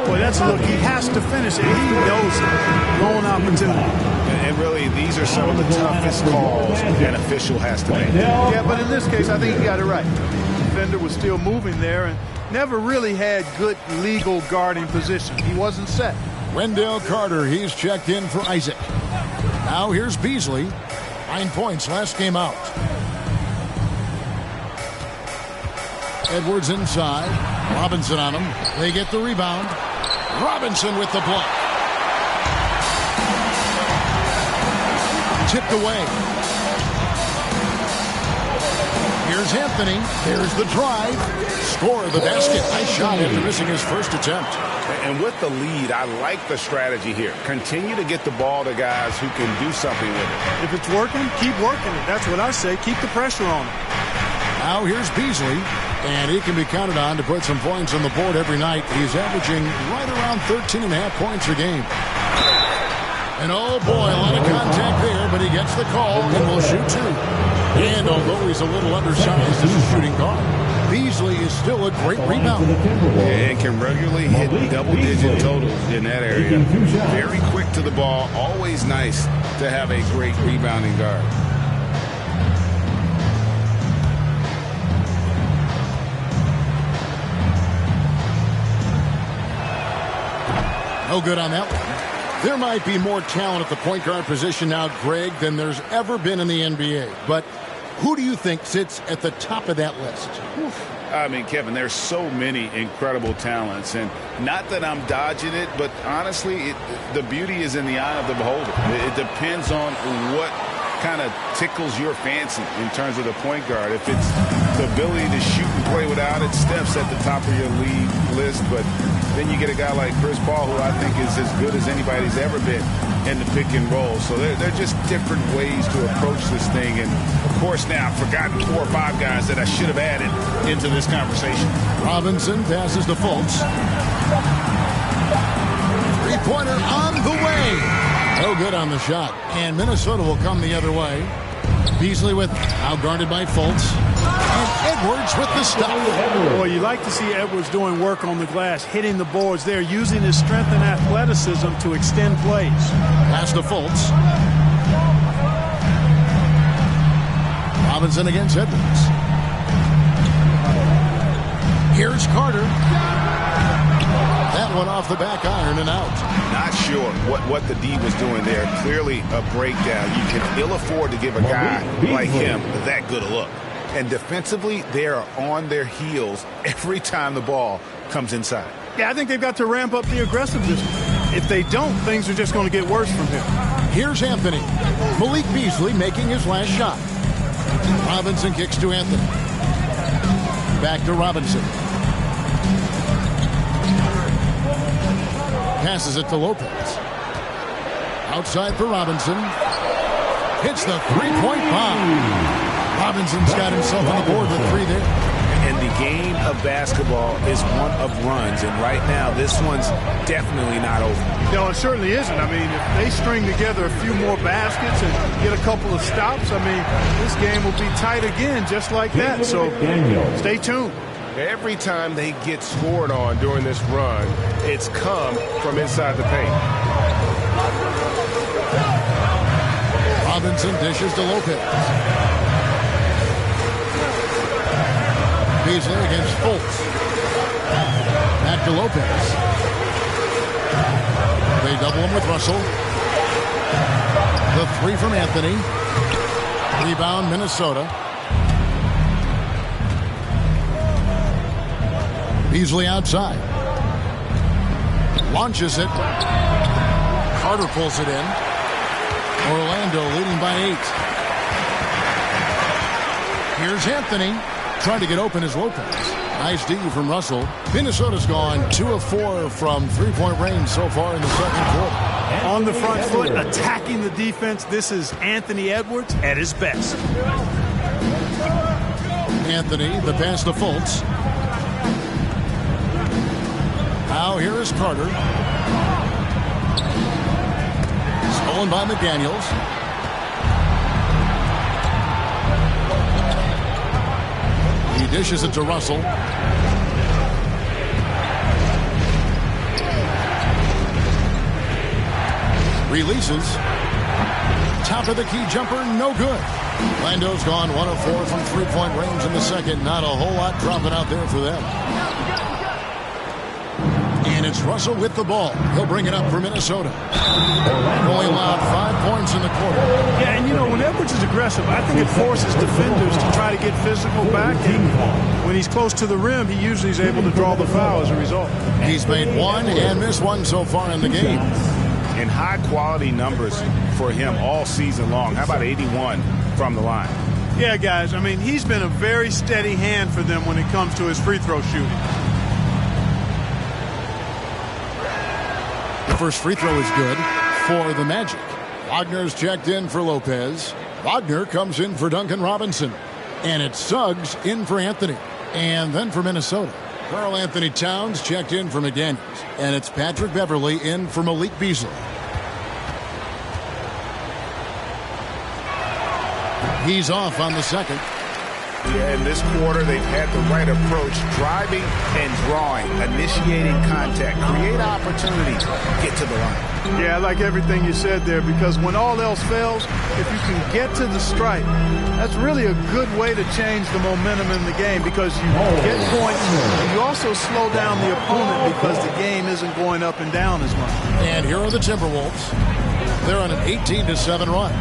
W: Boy, that's a look. He has to finish it. He knows it. Golden opportunity.
V: And really, these are some of the toughest calls an official has to make.
W: Yeah, but in this case, I think he got it right. Defender was still moving there and never really had good legal guarding position. He wasn't set.
T: Wendell Carter, he's checked in for Isaac. Now here's Beasley. 9 points last game out. Edwards inside. Robinson on him. They get the rebound. Robinson with the block. Tipped away. Here's Anthony. There's the drive. Score the basket. Nice shot after missing his first attempt.
V: And with the lead, I like the strategy here. Continue to get the ball to guys who can do something with it.
W: If it's working, keep working it. That's what I say. Keep the pressure on him.
T: Now here's Beasley. And he can be counted on to put some points on the board every night. He's averaging right around 13.5 points a game. And oh boy, a lot of contact there, but he gets the call and will shoot two. And although he's a little undersized as a shooting guard, Beasley is still a great rebounder.
V: And can regularly hit double-digit totals in that area. Very quick to the ball. Always nice to have a great rebounding guard.
T: No good on that one. There might be more talent at the point guard position now, Greg, than there's ever been in the NBA. But Who do you think sits at the top of that list?
V: I mean, Kevin, there's so many incredible talents, and not that I'm dodging it, but honestly, the beauty is in the eye of the beholder. It depends on what kind of tickles your fancy in terms of the point guard. If it's the ability to shoot and play without it, Steph's at the top of your league list, but then you get a guy like Chris Paul, who I think is as good as anybody's ever been in the pick and roll. So they're just different ways to approach this thing. And, of course, now I've forgotten 4 or 5 guys that I should have added into this conversation.
T: Robinson passes to Fultz. Three-pointer on the way. No good on the shot. And Minnesota will come the other way. Beasley with outguarded by Fultz. And Edwards with the stop.
W: Boy, you like to see Edwards doing work on the glass, hitting the boards there, using his strength and athleticism to extend plays.
T: Pass to Fultz. Robinson against Edwards. Here's Carter. That one off the back iron and out.
V: Not sure what the D was doing there. Clearly a breakdown. You can ill afford to give a guy like him that good a look. And defensively, they are on their heels every time the ball comes inside.
W: Yeah, I think they've got to ramp up the aggressiveness. If they don't, things are just going to get worse from here.
T: Here's Anthony. Malik Beasley making his last shot. Robinson kicks to Anthony. Back to Robinson. Passes it to Lopez. Outside for Robinson. Hits the three-point bomb. Robinson's got himself on the board with 3 there.
V: And the game of basketball is one of runs. And right now, this one's definitely not over.
W: No, it certainly isn't. I mean, if they string together a few more baskets and get a couple of stops, I mean, this game will be tight again just like that. So stay tuned.
B: Every time they get scored on during this run, it's come from inside the paint.
T: Robinson dishes to Lopez. Beasley against Fultz. Back to Lopez. They double him with Russell. The 3 from Anthony. Rebound, Minnesota. Beasley outside. Launches it. Carter pulls it in. Orlando leading by 8. Here's Anthony. Trying to get open is Lopez. Nice D from Russell. Minnesota's gone 2 of 4 from three-point range so far in the second quarter.
W: On the front foot, attacking the defense. This is Anthony Edwards at his best.
T: Anthony, the pass to Fultz. Now here is Carter. Stolen by McDaniels. He dishes it to Russell. Releases. Top of the key jumper, no good. Lando's gone 1 of 4 from three-point range in the second. Not a whole lot dropping out there for them. And it's Russell with the ball. He'll bring it up for Minnesota. Only allowed 5 points in the quarter.
W: Yeah, and you know, when Edwards is aggressive, I think it forces defenders to try to get physical back. And when he's close to the rim, he usually is able to draw the foul as a result.
T: He's made 1 and missed 1 so far in the game.
V: And high-quality numbers for him all season long. How about 81 from the line?
W: Yeah, guys, I mean, he's been a very steady hand for them when it comes to his free throw shooting.
T: The first free throw is good for the Magic. Wagner's checked in for Lopez. Wagner comes in for Duncan Robinson. And it's Suggs in for Anthony. And then for Minnesota, Karl Anthony Towns checked in for McDaniels. And it's Patrick Beverley in for Malik Beasley. He's off on the second.
V: Yeah, in this quarter, they've had the right approach, driving and drawing, initiating contact, create opportunities, get to the line.
W: Yeah, I like everything you said there, because when all else fails, if you can get to the stripe, that's really a good way to change the momentum in the game, because you get points, and you also slow down the opponent because the game isn't going up and down as much.
T: And here are the Timberwolves. They're on an 18-7 run.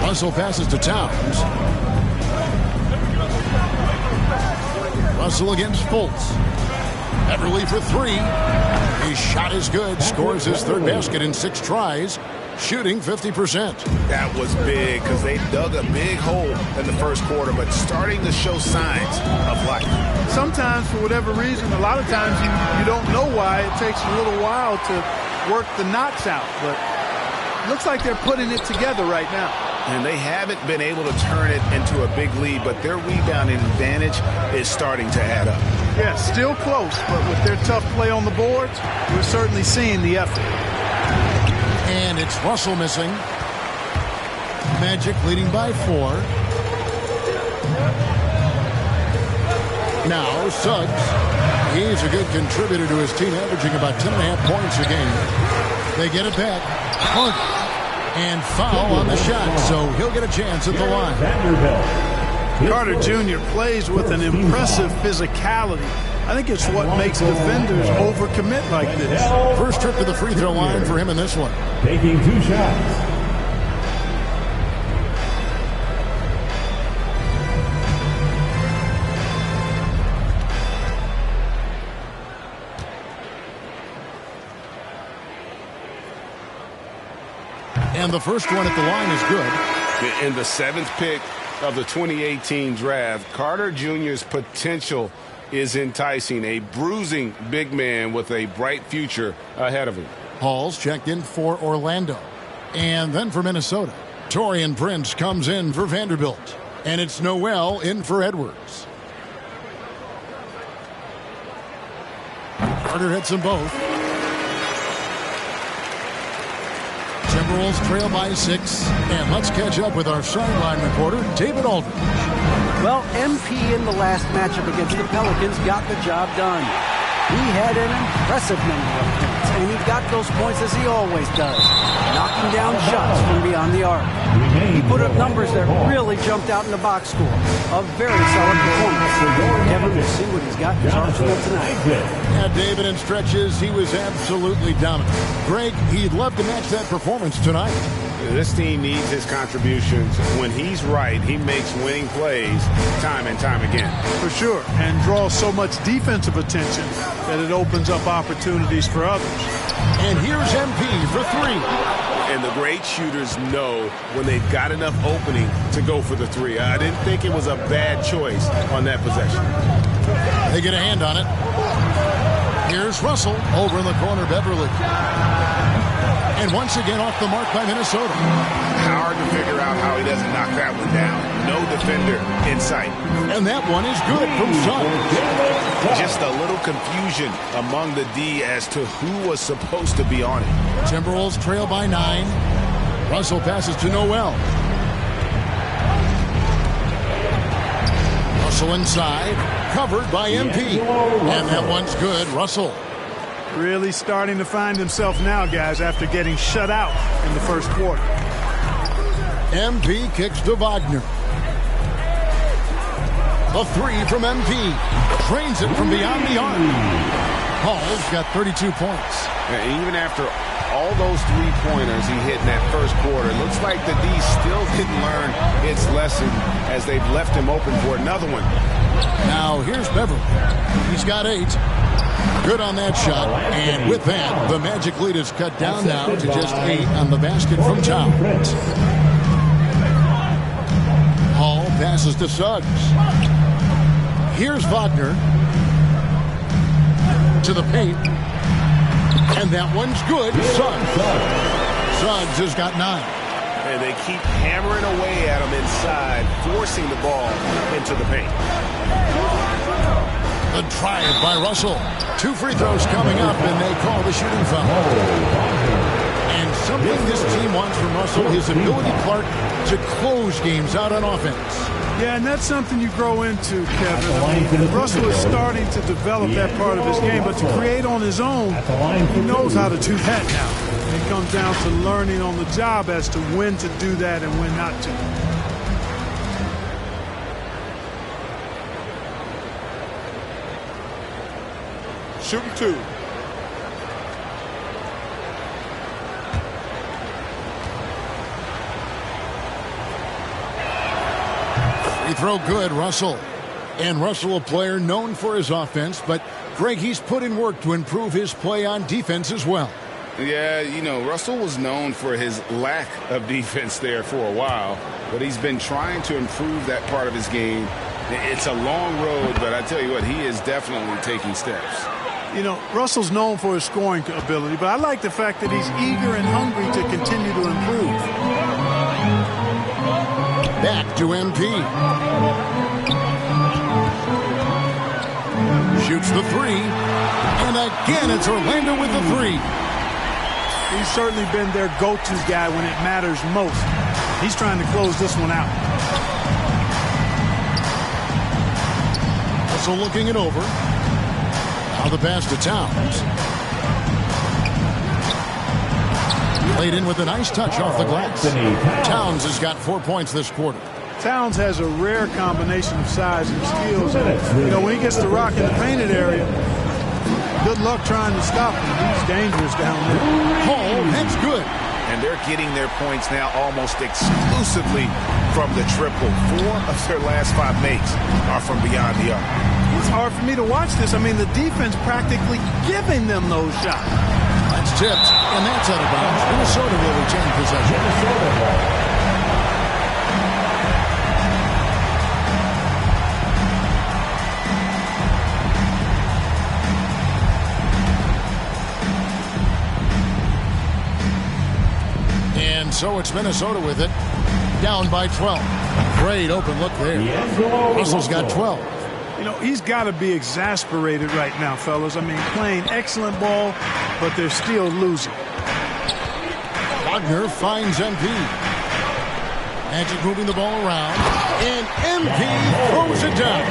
T: Russell passes to Towns. Russell against Fultz. Beverly for three. His shot is good. Scores his third basket in 6 tries. Shooting 50%.
B: That was big because they dug a big hole in the first quarter, but starting to show signs of life.
W: Sometimes, for whatever reason, a lot of times you don't know why. It takes a little while to work the knots out, but it looks like they're putting it together right now.
B: And they haven't been able to turn it into a big lead, but their rebounding advantage is starting to add up.
W: Yeah, still close, but with their tough play on the boards, we're certainly seeing the effort.
T: And it's Russell missing. Magic leading by 4. Now Suggs. He's a good contributor to his team, averaging about 10.5 points a game. They get it back. Carter. And foul on the shot, so he'll get a chance at the line.
W: Carter Jr. plays with an impressive physicality. I think it's what makes defenders overcommit like this.
T: First trip to the free throw line for him in this one.
S: Taking 2 shots.
T: And the first one at the line is good.
B: In the 7th pick of the 2018 draft, Carter Jr.'s potential is enticing. A bruising big man with a bright future ahead of him.
T: Hall's checked in for Orlando. And then for Minnesota, Taurean Prince comes in for Vanderbilt. And it's Noel in for Edwards. Carter hits them both. Timberwolves trail by 6. And let's catch up with our sideline reporter, David Aldridge.
U: Well, MP in the last matchup against the Pelicans got the job done. He had an impressive number of points, and he got those points as he always does, knocking down shots from beyond the arc. He put up numbers that really jumped out in the box score. A very solid performance. Kevin will see what he's got in his arsenal tonight.
T: Yeah, David, in stretches, he was absolutely dominant. Greg, he'd love to match that performance tonight.
B: This team needs his contributions. When he's right, he makes winning plays time and time again.
W: For sure, and draws so much defensive attention that it opens up opportunities for others.
T: And here's MP for 3.
B: And the great shooters know when they've got enough opening to go for the 3. I didn't think it was a bad choice on that possession.
T: They get a hand on it. Here's Russell over in the corner, Beverly. And once again off the mark by Minnesota.
B: Hard to figure out how he doesn't knock that one down. No defender in sight.
T: And that one is good from Suggs.
B: Just a little confusion among the D as to who was supposed to be on it.
T: Timberwolves trail by 9. Russell passes to Noel. Russell inside, covered by MP. And that one's good, Russell.
W: Really starting to find himself now, guys, after getting shut out in the first quarter.
T: MP kicks to Wagner. A 3 from MP. Trains it from beyond the arc. Hall's got 32 points.
B: And even after all those 3-pointers he hit in that first quarter, it looks like the D still didn't learn its lesson as they've left him open for another one.
T: Now here's Beverly. He's got 8. Good on that shot. And with that, the Magic lead is cut down now to just 8 on the basket from Towns. Hall passes to Suggs. Here's Wagner to the paint. And that one's good. Suggs has got 9.
B: And they keep hammering away at him inside, forcing the ball into the paint.
T: The drive by Russell. 2 free throws coming up, and they call the shooting foul. And something this team wants from Russell, his ability, Clark, to close games out on offense.
W: Yeah, and that's something you grow into, Kevin. Russell is starting to develop that part of his game, but to create on his own, he knows how to do that now. It comes down to learning on the job as to when to do that and when not to.
B: Shooting 2.
T: He throw good, Russell. And Russell, a player known for his offense, but Greg, he's put in work to improve his play on defense as well.
B: Yeah, you know, Russell was known for his lack of defense there for a while, but he's been trying to improve that part of his game. It's a long road, but I tell you what, he is definitely taking steps.
W: You know, Russell's known for his scoring ability, but I like the fact that he's eager and hungry to continue to improve.
T: Back to MP. Shoots the three. And again, it's Orlando with the three.
W: He's certainly been their go-to guy when it matters most. He's trying to close this one out.
T: Also looking it over. Now the pass to Towns. Played in with a nice touch off the glass. Towns has got 4 points this quarter.
W: Towns has a rare combination of size and skills. You know, when he gets the rock in the painted area, good luck trying to stop him. He's dangerous down there.
T: Hall, that's good.
A: And they're getting their points now almost exclusively from the triple. 4 of their last 5 makes are from beyond the arc.
W: It's hard for me to watch this. I mean, the defense practically giving them those shots.
T: That's tipped, and that's out of bounds. Minnesota will retain possession. And so it's Minnesota with it, down by 12. Great open look there. Russell's got 12.
W: You know, he's got to be exasperated right now, fellas. I mean, playing excellent ball, but they're still losing.
T: Wagner finds MP. Magic moving the ball around, and MP throws it down.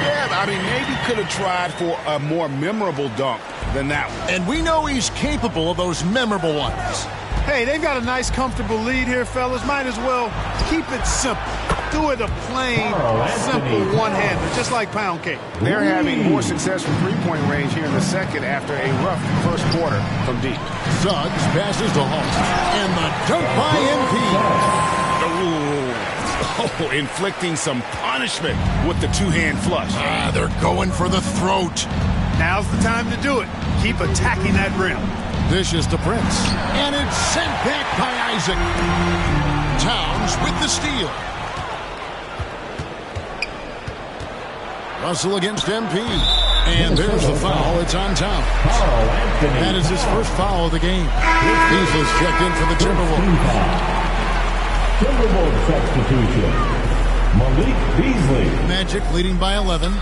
A: Yeah, I mean, maybe could have tried for a more memorable dunk than that one.
T: And we know he's capable of those memorable ones.
W: Hey, they've got a nice, comfortable lead here, fellas. Might as well keep it simple. Do it a plain, simple one-hander, just like pound cake.
A: They're having more success from three-point range here in the second after a rough first quarter from deep.
T: Suggs passes to Hall. And the dunk by MP.
A: Oh, inflicting some punishment with the two-hand flush.
T: They're going for the throat.
W: Now's the time to do it. Keep attacking that rim.
T: Dishes to Prince. And it's sent back by Isaac. Towns with the steal. Russell against MP. And there's the foul. It's on Towns. That is his first foul of the game. Beasley's checked in for the Timberwolves.
S: Timberwolves substitution. Malik Beasley.
T: Magic leading by 11.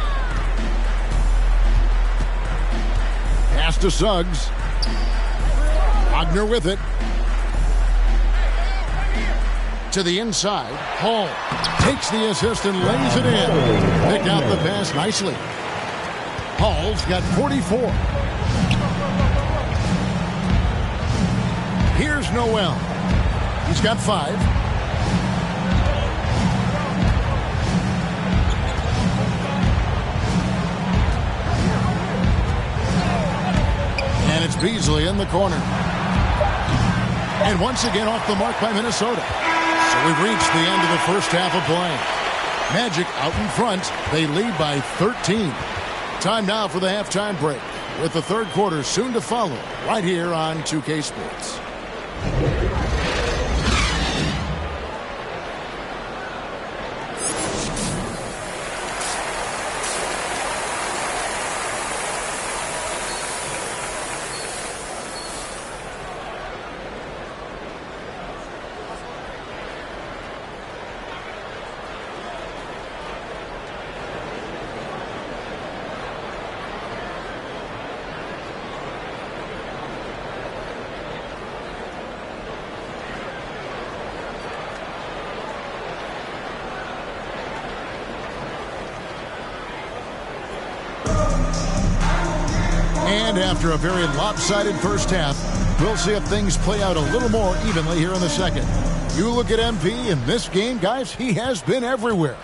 T: Pass to Suggs. Wagner with it. To the inside. Hall takes the assist and lays it in. Picked out the pass nicely. Hall's got 44. Here's Noel. He's got 5. And it's Beasley in the corner. And once again off the mark by Minnesota. So we've reached the end of the first half of play. Magic out in front. They lead by 13. Time now for the halftime break, with the third quarter soon to follow right here on 2K Sports. And after a very lopsided first half, we'll see if things play out a little more evenly here in the second. You look at MP in this game, guys, he has been everywhere.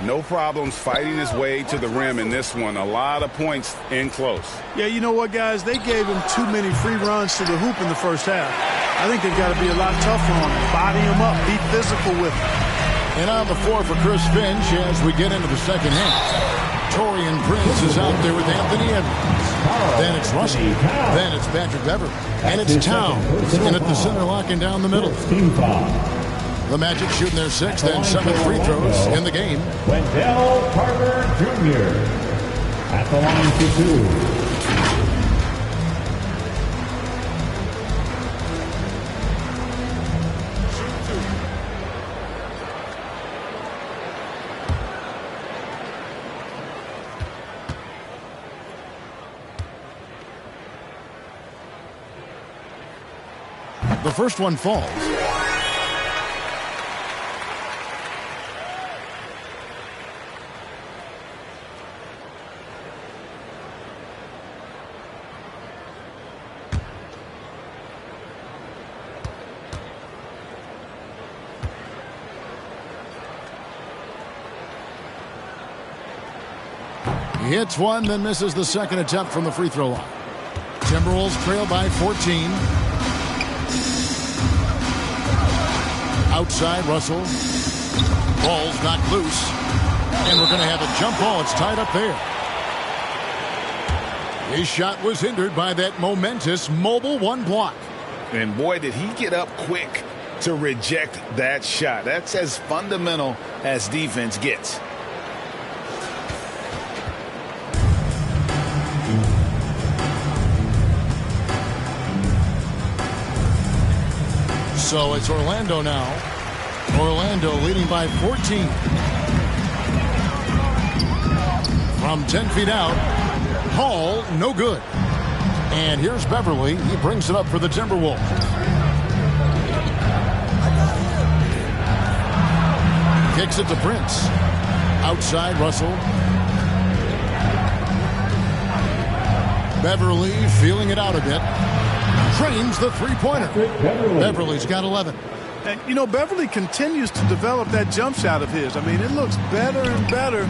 B: No problems fighting his way to the rim in this one. A lot of points in close.
W: Yeah, you know what, guys? They gave him too many free runs to the hoop in the first half. I think they've got to be a lot tougher on him. Body him up. Be physical with him.
T: And on the floor for Chris Finch as we get into the second half. Torian Prince is out there with Anthony Edwards. Then it's Russell. Then it's Patrick Beverley. And it's Towns in at the center, locking down the middle. The Magic shooting their 6th and 7th free throws in the game.
S: Wendell Carter Jr. at the line for 2.
T: The first one falls. He hits one, then misses the second attempt from the free throw line. Timberwolves trail by 14. Outside, Russell. Ball's knocked loose. And we're going to have a jump ball. It's tied up there. His shot was hindered by that momentous mobile 1 block.
A: And boy, did he get up quick to reject that shot. That's as fundamental as defense gets.
T: So it's Orlando now. Orlando leading by 14. From 10 feet out. Hall, no good. And here's Beverley. He brings it up for the Timberwolves. Kicks it to Prince. Outside, Russell. Beverley feeling it out a bit. Trains the three-pointer. Beverly's got 11.
W: And, you know, Beverley continues to develop that jump shot of his. I mean, it looks better and better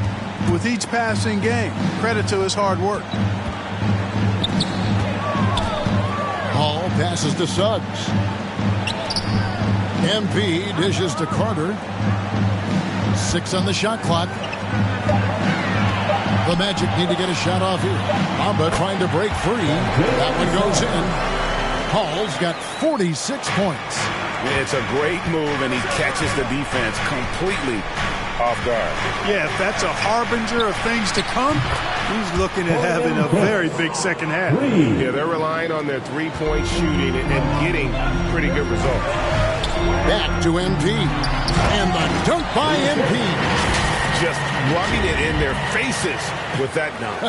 W: with each passing game. Credit to his hard work.
T: Hall passes to Suggs. MP dishes to Carter. 6 on the shot clock. The Magic need to get a shot off here. Bamba trying to break free. That one goes in. Hall's got 46 points.
A: It's a great move, and he catches the defense completely off guard.
W: Yeah, if that's a harbinger of things to come, he's looking at having a very big second half.
B: Yeah, they're relying on their three-point shooting and getting pretty good results.
T: Back to MP. And the dunk by MP.
A: Just rubbing it in their faces with that dunk.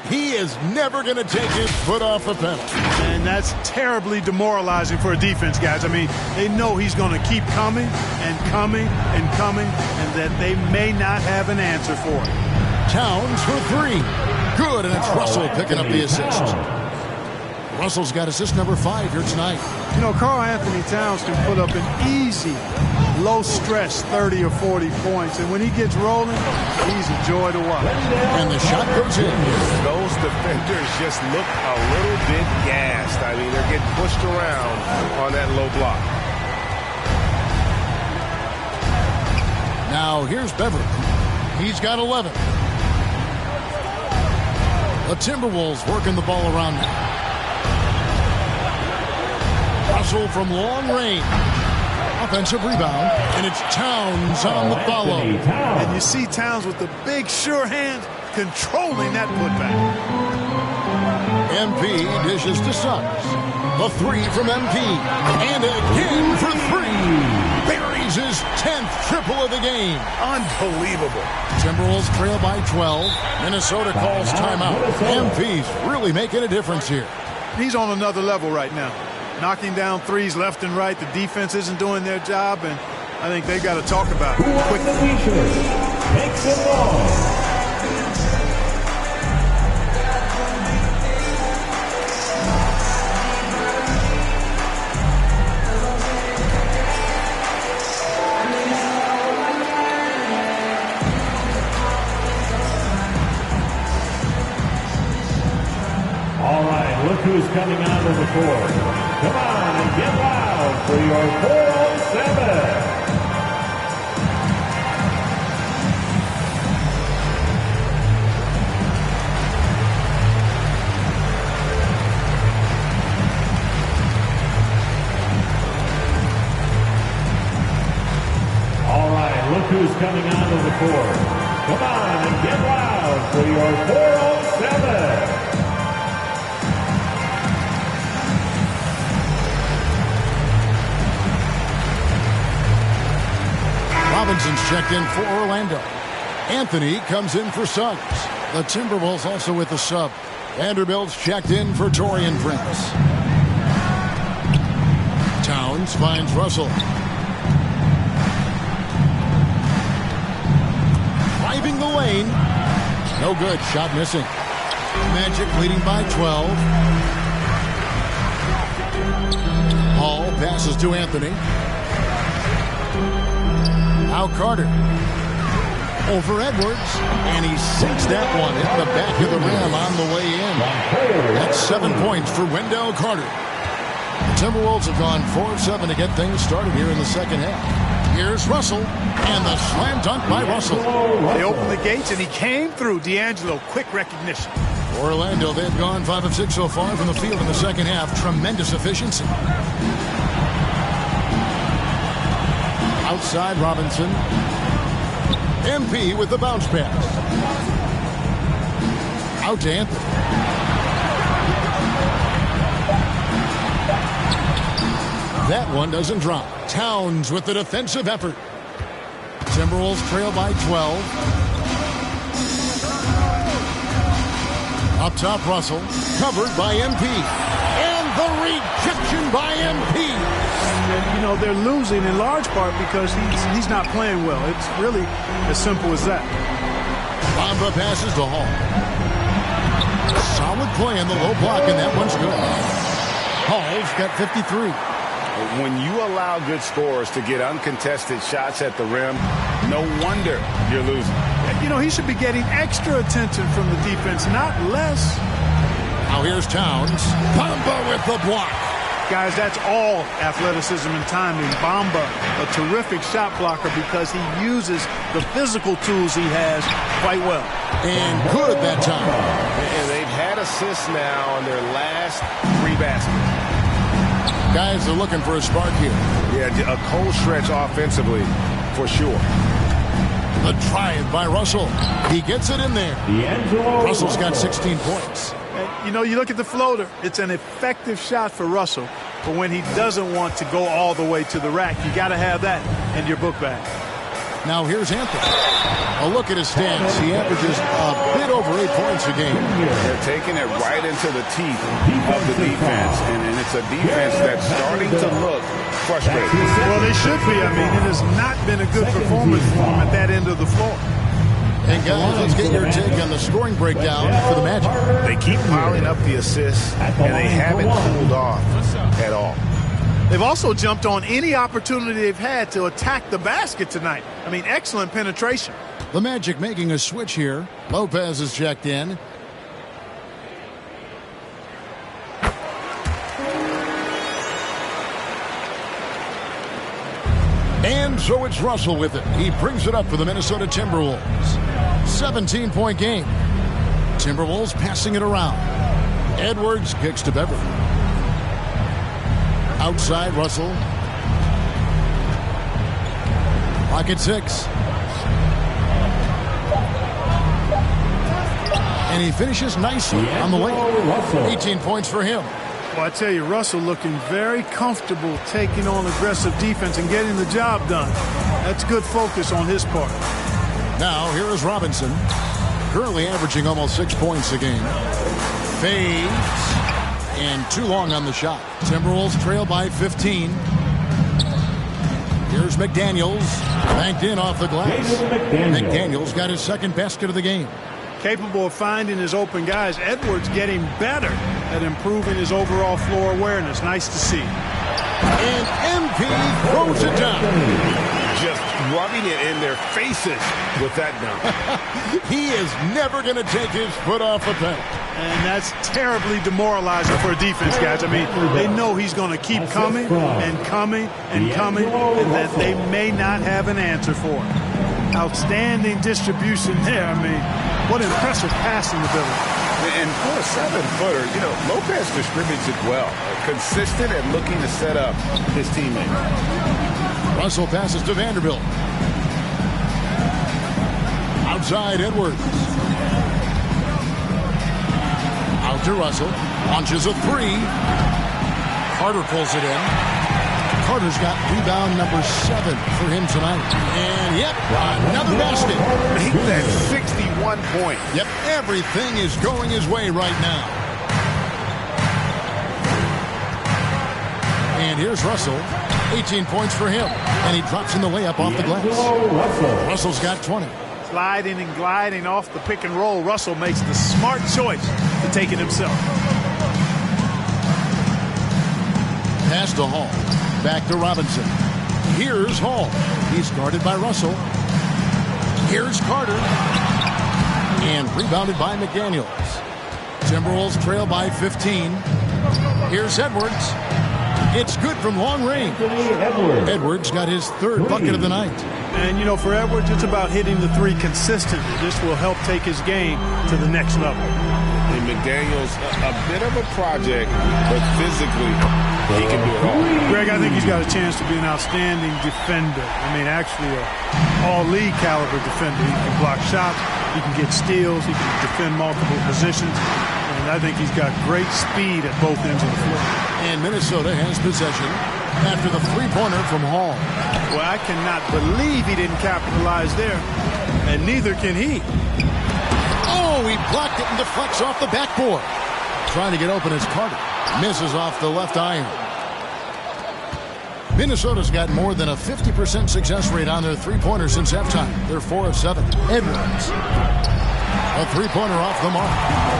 T: He is never going to take his foot off the pedal.
W: And that's terribly demoralizing for a defense, guys. I mean, they know he's going to keep coming and coming and coming, and that they may not have an answer for it.
T: Towns for 3. Good, and it's Russell picking up the assist. Russell's got assist number 5 here tonight.
W: You know, Karl Anthony Towns can put up an easy, low-stress 30 or 40 points. And when he gets rolling, he's a joy to watch.
T: And the shot goes in.
B: Those defenders just look a little bit gassed. I mean, they're getting pushed around on that low block.
T: Now, here's Beverley. He's got 11. The Timberwolves working the ball around now. Russell from long range. Offensive rebound, and it's Towns on the follow.
W: And you see Towns with the big, sure hand controlling that putback.
T: MP dishes to Suggs. The 3 from MP. And again for 3. Buries his 10th triple of the game.
A: Unbelievable.
T: Timberwolves trail by 12. Minnesota calls timeout. MP's really making a difference here.
W: He's on another level right now. Knocking down threes left and right. The defense isn't doing their job, and I think they've got to talk about it quickly.
S: Makes it long. All right, look who's coming onto the court. Come on and get loud for your 407. who's coming onto the court. Come on and get loud for your 407.
T: Robinson's checked in for Orlando. Anthony comes in for Suggs. The Timberwolves also with the sub. Vanderbilt's checked in for Taurean Prince. Towns finds Russell. Driving the lane. No good. Shot missing. Magic leading by 12. Hall passes to Anthony. Now Carter. Over Edwards. And he sinks that one in the back of the rim on the way in. That's 7 points for Wendell Carter. The Timberwolves have gone 4 of 7 to get things started here in the second half. Here's Russell. And the slam dunk by Russell.
W: They opened the gates and he came through. D'Angelo, quick recognition.
T: Orlando, they've gone 5 of 6 so far from the field in the second half. Tremendous efficiency. Outside Robinson. MP with the bounce pass. Out to Anthony. That one doesn't drop. Towns with the defensive effort. Timberwolves trail by 12. Up top, Russell. Covered by MP. And the rejection by MP.
W: You know, they're losing in large part because he's not playing well. It's really as simple as that.
T: Bamba passes to Hall. Solid play in the low block, and that one's good. Hall's got 53.
B: When you allow good scorers to get uncontested shots at the rim, no wonder you're losing.
W: You know, he should be getting extra attention from the defense, not less.
T: Now here's Towns. Bamba with the block.
W: Guys, that's all athleticism and timing. Bamba, a terrific shot blocker because he uses the physical tools he has quite well.
T: And good that time.
B: And they've had assists now on their last 3 baskets.
T: Guys are looking for a spark here.
B: Yeah, a cold stretch offensively, for sure.
T: The drive by Russell. He gets it in there. Russell's got 16 points.
W: You know, you look at the floater. It's an effective shot for Russell. But when he doesn't want to go all the way to the rack, you got to have that in your book bag.
T: Now here's Anthony. A look at his stats. He averages a bit over 8 points a game.
B: They're taking it right into the teeth of the defense. And it's a defense that's starting to look frustrated.
W: Well, they should be. I mean, it has not been a good performance for them at that end of the floor.
T: And guys, let's get your take on the scoring breakdown for the Magic.
B: They keep piling up the assists, and they haven't cooled off at all.
W: They've also jumped on any opportunity they've had to attack the basket tonight. I mean, excellent penetration.
T: The Magic making a switch here. Lopez is checked in. And so it's Russell with it. He brings it up for the Minnesota Timberwolves. 17-point game. Timberwolves passing it around. Edwards kicks to Beverly. Outside Russell. Clock at 6. And he finishes nicely on the way. 18 points for him.
W: Well, I tell you, Russell looking very comfortable taking on aggressive defense and getting the job done. That's good focus on his part.
T: Now, here is Robinson. Currently averaging almost 6 points a game. Fades. And too long on the shot. Timberwolves trail by 15. Here's McDaniels. Banked in off the glass. McDaniels got his second basket of the game.
W: Capable of finding his open guys. Edwards getting better at improving his overall floor awareness. Nice to see.
T: And MP throws it down.
B: Just rubbing it in their faces with that dunk.
T: He is never going to take his foot off the pedal.
W: And that's terribly demoralizing for a defense, guys. I mean, they know he's going to keep coming and coming and coming, and that they may not have an answer for it. Outstanding distribution there. I mean, what impressive passing ability.
B: And for a 7-footer, you know, Lopez distributes it well. Consistent and looking to set up his teammates.
T: Russell passes to Vanderbilt. Outside Edwards. Out to Russell. Launches a three. Carter pulls it in. Carter's got rebound number 7 for him tonight. And, yep, another basket.
A: Make that 61 point.
T: Yep, everything is going his way right now. And here's Russell. 18 points for him. And he drops in the layup off the glass. Russell's got 20.
W: Sliding and gliding off the pick and roll. Russell makes the smart choice to take it himself.
T: Pass to Hall. Back to Robinson. Here's Hall. He's guarded by Russell. Here's Carter. And rebounded by McDaniels. Timberwolves trail by 15. Here's Edwards. It's good from long range. Edwards got his 3rd bucket of the night.
W: And, you know, for Edwards, it's about hitting the 3 consistently. This will help take his game to the next level.
B: And McDaniels, a bit of a project, but physically, he can do it all.
W: Greg, I think he's got a chance to be an outstanding defender. I mean, actually, an all-league caliber defender. He can block shots, he can get steals, he can defend multiple positions. And I think he's got great speed at both ends of the floor.
T: And Minnesota has possession after the three-pointer from Hall.
W: Well, I cannot believe he didn't capitalize there, and neither can he.
T: Oh, he blocked it and deflects off the backboard. Trying to get open is Carter. Misses off the left iron. Minnesota's got more than a 50% success rate on their three-pointer since halftime. They're 4 of 7. Edwards. A three-pointer off the mark.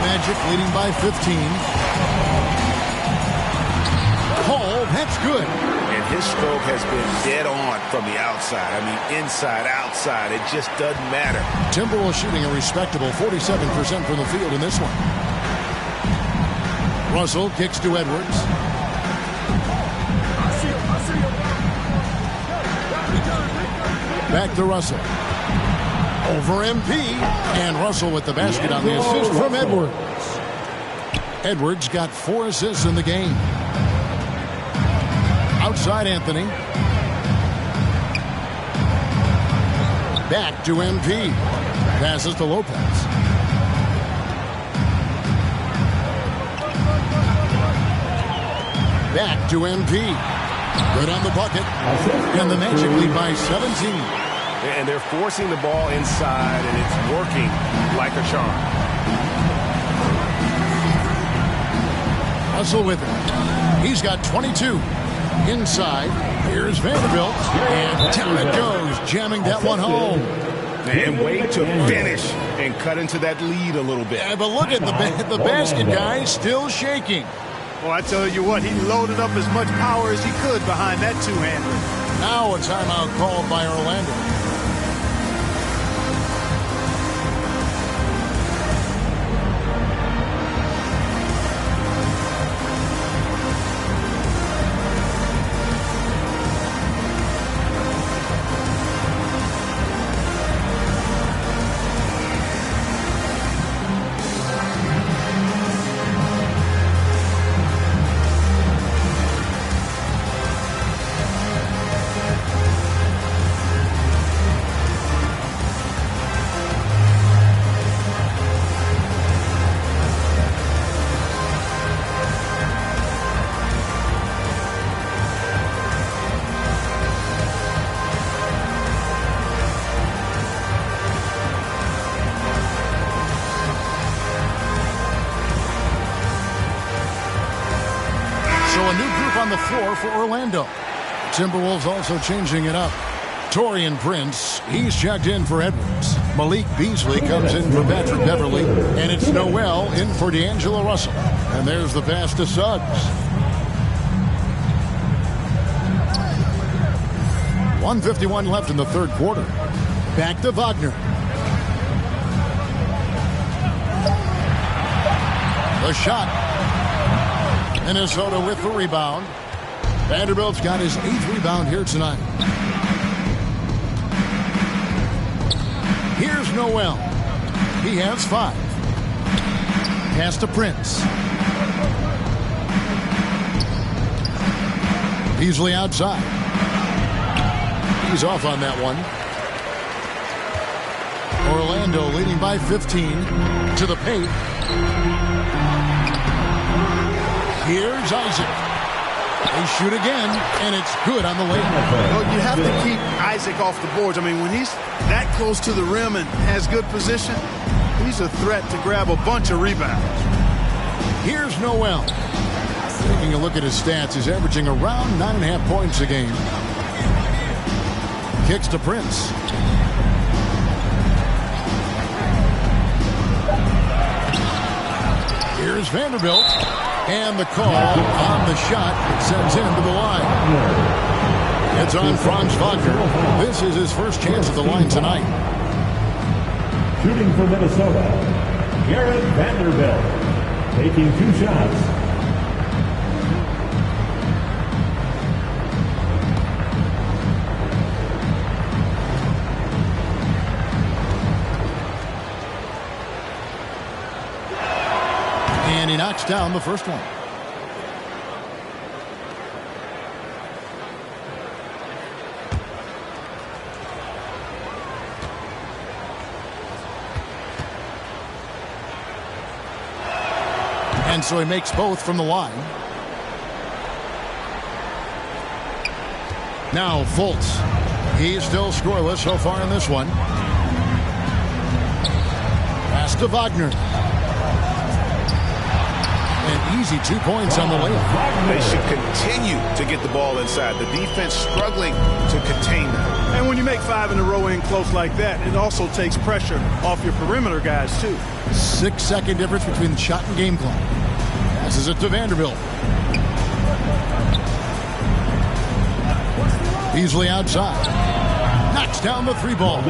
T: Magic leading by 15. Hall, that's good.
A: And his stroke has been dead on from the outside. I mean, inside, outside. It just doesn't matter.
T: Timberwolves shooting a respectable 47% from the field in this one. Russell kicks to Edwards. Back to Russell. Over MP. And Russell with the basket on the assist from Edwards. Edwards got 4 assists in the game. Outside Anthony. Back to MP. Passes to Lopez. Back to MP. Good on the bucket. And the Magic lead by 17.
A: And they're forcing the ball inside, and it's working like a charm.
T: Russell with it. He's got 22. Inside, here's Vanderbilt, and down it goes, jamming that one home.
A: And wait to finish and cut into that lead a little bit.
T: Yeah, but look at the basket guy still shaking.
W: Well, I tell you what, he loaded up as much power as he could behind that two-hander.
T: Now a timeout called by Orlando. The floor for Orlando. Timberwolves also changing it up. Taurean Prince, he's checked in for Edwards. Malik Beasley comes in for Patrick Beverly, and it's Noel in for D'Angelo Russell. And there's the pass to Suggs. 1:51 left in the third quarter. Back to Wagner. The shot. Minnesota with the rebound. Vanderbilt's got his 8th rebound here tonight. Here's Noel. He has 5. Pass to Prince. Beasley outside. He's off on that one. Orlando leading by 15 to the paint. Here's Isaac. They shoot again, and it's good on the layup.
W: Well, you have to keep Isaac off the boards. I mean, when he's that close to the rim and has good position, he's a threat to grab a bunch of rebounds.
T: Here's Noel. Taking a look at his stats, he's averaging around 9.5 points a game. Kicks to Prince. Here's Vanderbilt. And the call on the shot that sends him to the line. It's on Franz Wagner. This is his first chance at the line tonight.
S: Shooting for Minnesota, Garrett Vanderbilt, taking 2 shots.
T: And he knocks down the first one. And so he makes both from the line. Now Fultz. He's still scoreless so far in this one. Pass to Wagner. And easy 2 points on the layup.
A: They should continue to get the ball inside. The defense struggling to contain them.
W: And when you make 5 in a row in close like that, it also takes pressure off your perimeter guys, too.
T: 6-second difference between the shot and game clock. Passes it to Vanderbilt. Beasley outside. Knocks down the 3-ball.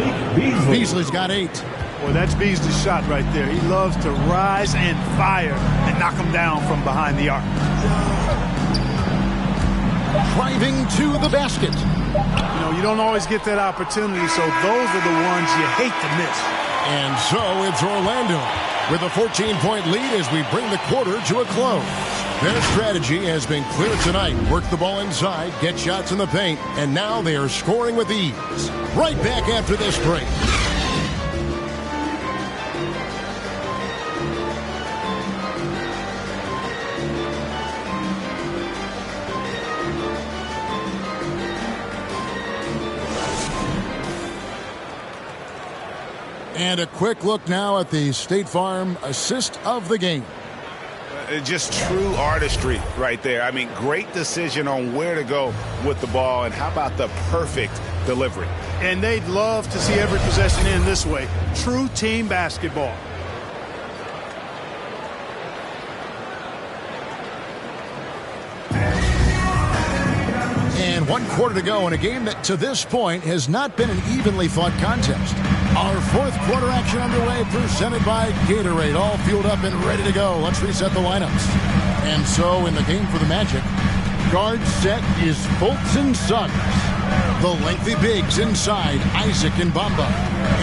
T: Beasley's got 8.
W: Well, that's Beasley's shot right there. He loves to rise and fire and knock him down from behind the arc.
T: Driving to the basket.
W: You know, you don't always get that opportunity, so those are the ones you hate to miss.
T: And so it's Orlando with a 14-point lead as we bring the quarter to a close. Their strategy has been clear tonight. Work the ball inside, get shots in the paint, and now they are scoring with ease. Right back after this break. And a quick look now at the State Farm assist of the game.
A: Just true artistry right there. I mean, great decision on where to go with the ball, and how about the perfect delivery?
W: And they'd love to see every possession end this way. True team basketball.
T: And 1 quarter to go in a game that to this point has not been an evenly fought contest. Our 4th quarter action underway, presented by Gatorade. All fueled up and ready to go. Let's reset the lineups. And so in the game for the Magic, guard set is Fultz and Suggs. The lengthy bigs inside, Isaac and Bamba.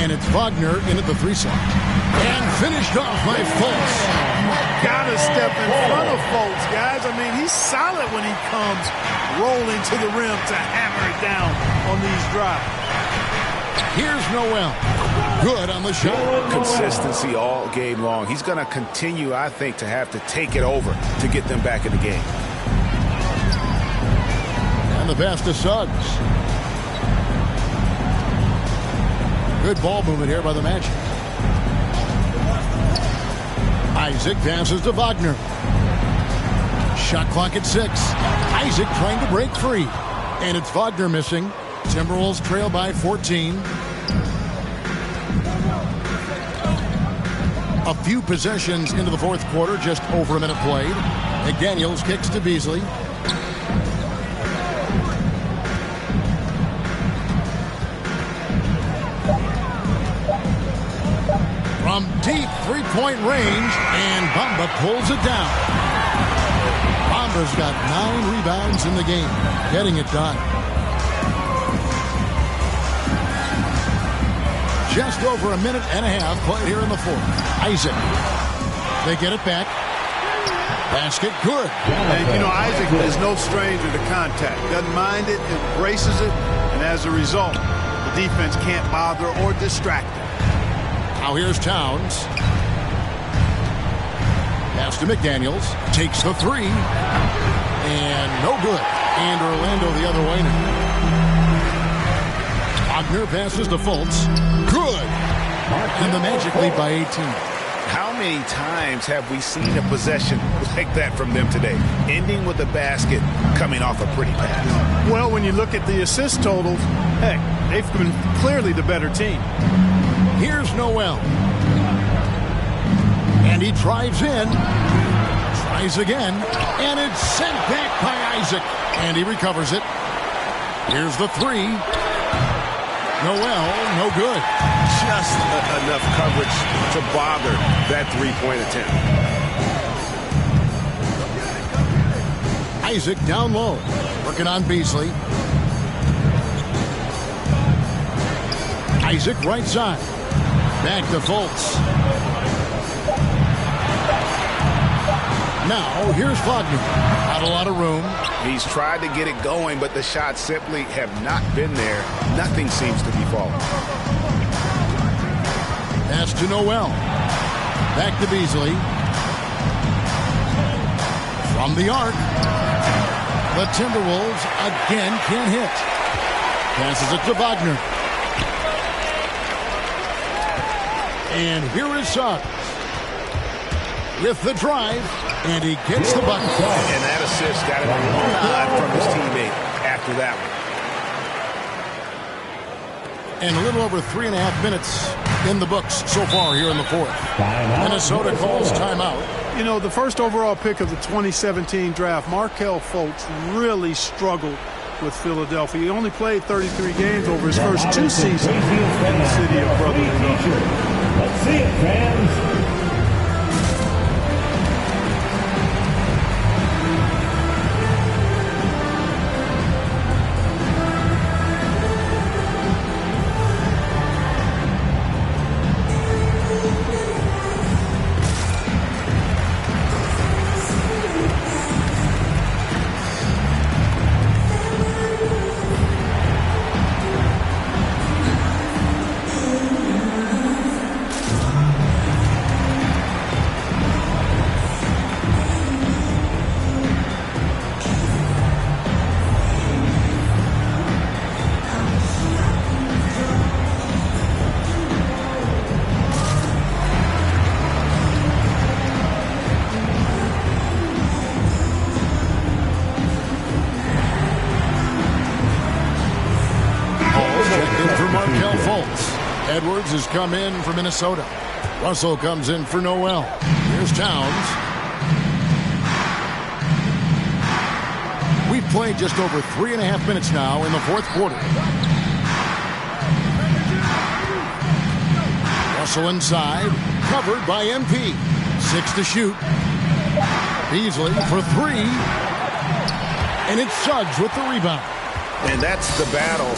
T: And it's Wagner in at the 3 slot. And finished off by Fultz.
W: Gotta step in front of Fultz, guys. I mean, he's solid when he comes rolling to the rim to hammer it down on these drives.
T: Here's Noel. Good on the shot.
A: Consistency all game long. He's going to continue, I think, to have to take it over to get them back in the game.
T: And the pass to Suggs. Good ball movement here by the Magic. Isaac passes to Wagner. Shot clock at 6. Isaac trying to break free. And it's Wagner missing. Timberwolves trail by 14. A few possessions into the 4th quarter, just over a minute played. McDaniels kicks to Beasley. From deep 3-point range, and Bamba pulls it down. Bamba's got 9 rebounds in the game, getting it done. Just over a minute and a half played here in the 4th. Isaac. They get it back. Basket good.
W: And, you know, Isaac is no stranger to contact. Doesn't mind it, embraces it, and as a result, the defense can't bother or distract him.
T: Now here's Towns. Pass to McDaniels. Takes the three. And no good. And Orlando the other way now. Wagner passes to Fultz. Good. And the Magic lead by 18.
A: How many times have we seen a possession like that from them today? Ending with a basket, coming off a pretty pass.
W: Well, when you look at the assist totals, heck, they've been clearly the better team.
T: Here's Noel. And he drives in. Tries again. And it's sent back by Isaac. And he recovers it. Here's the three. Noel, no good.
A: Just enough coverage to bother that three-point attempt.
T: Isaac down low. Working on Beasley. Isaac right side. Back to Fultz. Now, here's Wagner. Not a lot of room.
A: He's tried to get it going, but the shots simply have not been there. Nothing seems to be falling.
T: Pass to Noel. Back to Beasley. From the arc. The Timberwolves again can't hit. Passes it to Wagner. And here is Suggs. With the drive, and he gets the bucket.
A: And that assist got a nod from his teammate after that one.
T: And a little over 3.5 minutes in the books so far here in the fourth. Minnesota calls timeout.
W: You know, the first overall pick of the 2017 draft, Markelle Fultz, really struggled with Philadelphia. He only played 33 games over his first 2 seasons in the city of brotherly love.
S: Let's see it, fans.
T: Edwards has come in for Minnesota. Russell comes in for Noel. Here's Towns. We've played just over 3.5 minutes now in the fourth quarter. Russell inside, covered by MP. 6 to shoot. Beasley for 3. And it's Suggs with the rebound.
A: And that's the battle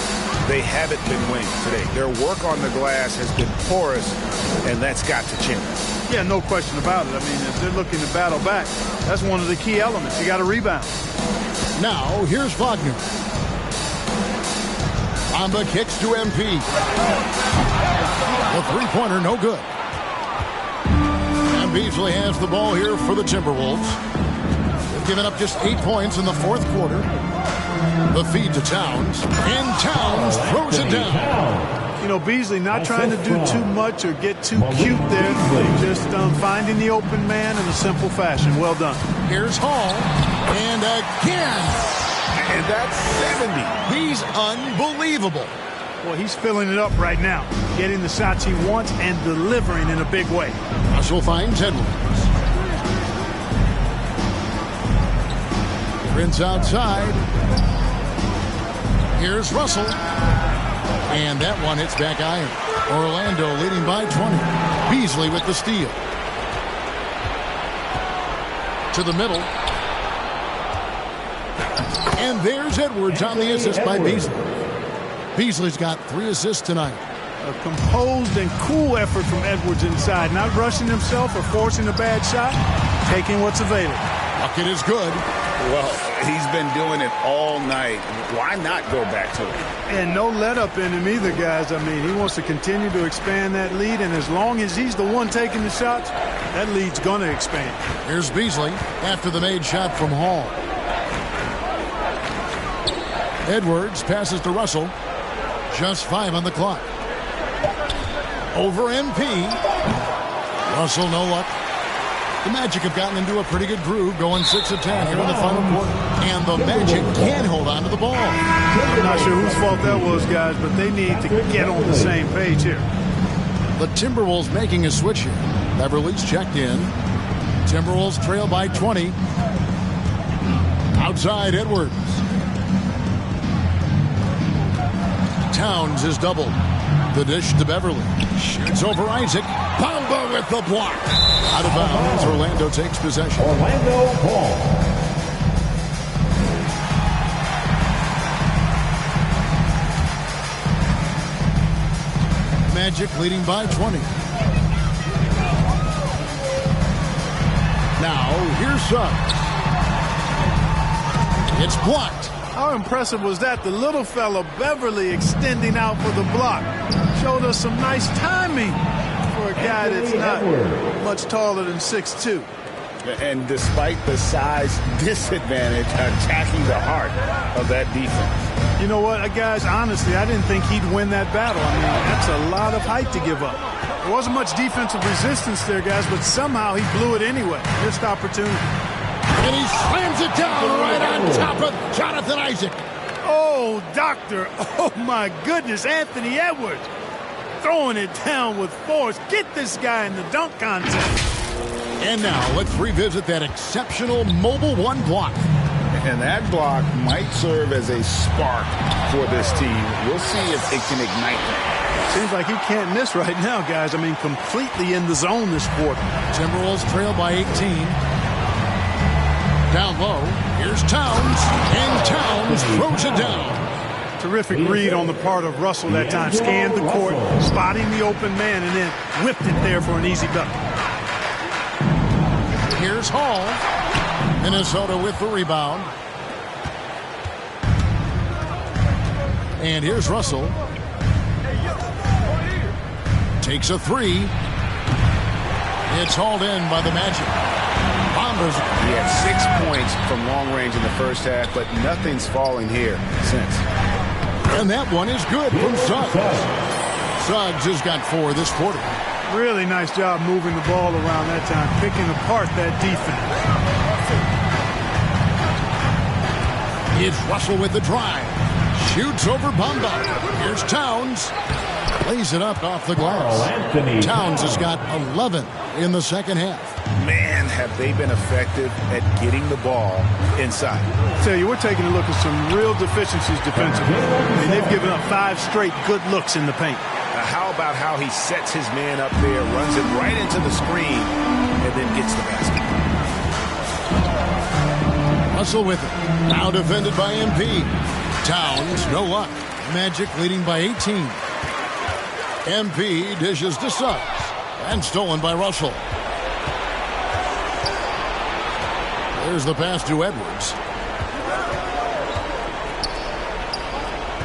A: they haven't been winning today. Their work on the glass has been porous, and that's got to change.
W: Yeah, no question about it. I mean, if they're looking to battle back, that's one of the key elements. You got to rebound.
T: Now, here's Wagner. Bamba kicks to MP. The three-pointer, no good. And Beasley has the ball here for the Timberwolves. They've given up just 8 points in the fourth quarter. The feed to Towns, and Towns throws it down.
W: You know, Beasley not trying to do too much or get too cute there. Just finding the open man in a simple fashion. Well done.
T: Here's Hall, and again.
A: And that's 70.
T: He's unbelievable.
W: Well, he's filling it up right now. Getting the shots he wants and delivering in a big way.
T: Russell finds Edwards. Prince outside. Here's Russell. And that one hits back iron. Orlando leading by 20. Beasley with the steal. To the middle. And there's Edwards on the assist by Beasley. Beasley's got 3 assists tonight.
W: A composed and cool effort from Edwards inside. Not rushing himself or forcing a bad shot. Taking what's available.
T: Bucket is good.
A: Well, he's been doing it all night. Why not go back to it?
W: And no let up in him either, guys. I mean, he wants to continue to expand that lead, and as long as he's the one taking the shots, that lead's going to expand.
T: Here's Beasley after the made shot from Hall. Edwards passes to Russell. Just 5 on the clock. Over MP. Russell, no luck. The Magic have gotten into a pretty good groove, going 6 of 10 here in the final quarter. And the Magic can hold on to the ball.
W: I'm not sure whose fault that was, guys, but they need to get on the same page here.
T: The Timberwolves making a switch here. Beverly's checked in. Timberwolves trail by 20. Outside, Edwards. Towns is doubled. The dish to Beverly. Shoots over Isaac. Bamba with the block. Out of bounds. Orlando takes possession.
S: Orlando ball.
T: Magic leading by 20. Now, here's Suggs. It's blocked.
W: How impressive was that? The little fella, Beverly, extending out for the block. Showed us some nice timing for a guy that's not much taller than 6'2".
A: And despite the size disadvantage, attacking the heart of that defense.
W: You know what, guys, honestly, I didn't think he'd win that battle. I mean, that's a lot of height to give up. There wasn't much defensive resistance there, guys, but somehow he blew it anyway. Missed opportunity.
T: And he slams it down right on top of Jonathan Isaac.
W: Oh, doctor. Oh, my goodness. Anthony Edwards throwing it down with force. Get this guy in the dunk contest.
T: And now let's revisit that exceptional Mobile One block.
A: And that block might serve as a spark for this team. We'll see if it can ignite them.
W: Seems like he can't miss right now, guys. I mean, completely in the zone this quarter.
T: Timberwolves trail by 18. Down low, here's Towns, and Towns throws it down.
W: Terrific read on the part of Russell that time. Scanned the court, spotting the open man, and then whipped it there for an easy bucket.
T: Here's Hall. Minnesota with the rebound. And here's Russell. Takes a three. It's hauled in by the Magic.
A: He had 6 points from long range in the first half, but nothing's falling here since.
T: And that one is good from Suggs. Suggs has got 4 this quarter.
W: Really nice job moving the ball around that time, picking apart that defense.
T: It's Russell with the drive. Shoots over Bamba. Here's Towns. Lays it up off the glass. Towns has got 11 in the second half.
A: Man, have they been effective at getting the ball inside.
W: I tell you, we're taking a look at some real deficiencies defensively. I mean, they've given up 5 straight good looks in the paint.
A: How about how he sets his man up there, runs it right into the screen, and then gets the basket.
T: Russell with it. Now defended by MP. Towns, no luck. Magic leading by 18. MP dishes to Suggs. And stolen by Russell. There's the pass to Edwards.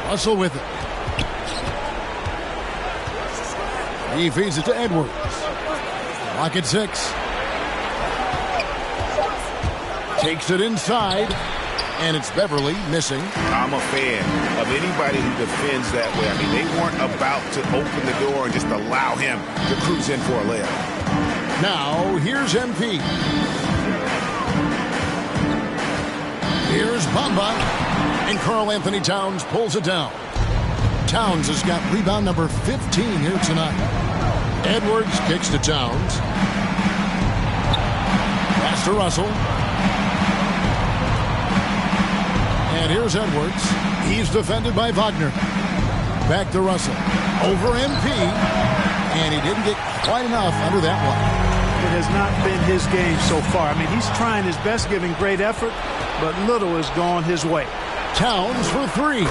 T: Russell with it. He feeds it to Edwards. Lock at 6. Takes it inside. And it's Beverly missing.
A: I'm a fan of anybody who defends that way. I mean, they weren't about to open the door and just allow him to cruise in for a layup.
T: Now, here's MP. Here's Bamba. And Karl Anthony Towns pulls it down. Towns has got rebound number 15 here tonight. Edwards kicks to Towns. Pass to Russell. And here's Edwards. He's defended by Wagner. Back to Russell. Over MP. And he didn't get quite enough under that one.
W: It has not been his game so far. I mean, he's trying his best, giving great effort, but little has gone his way.
T: Towns for 3.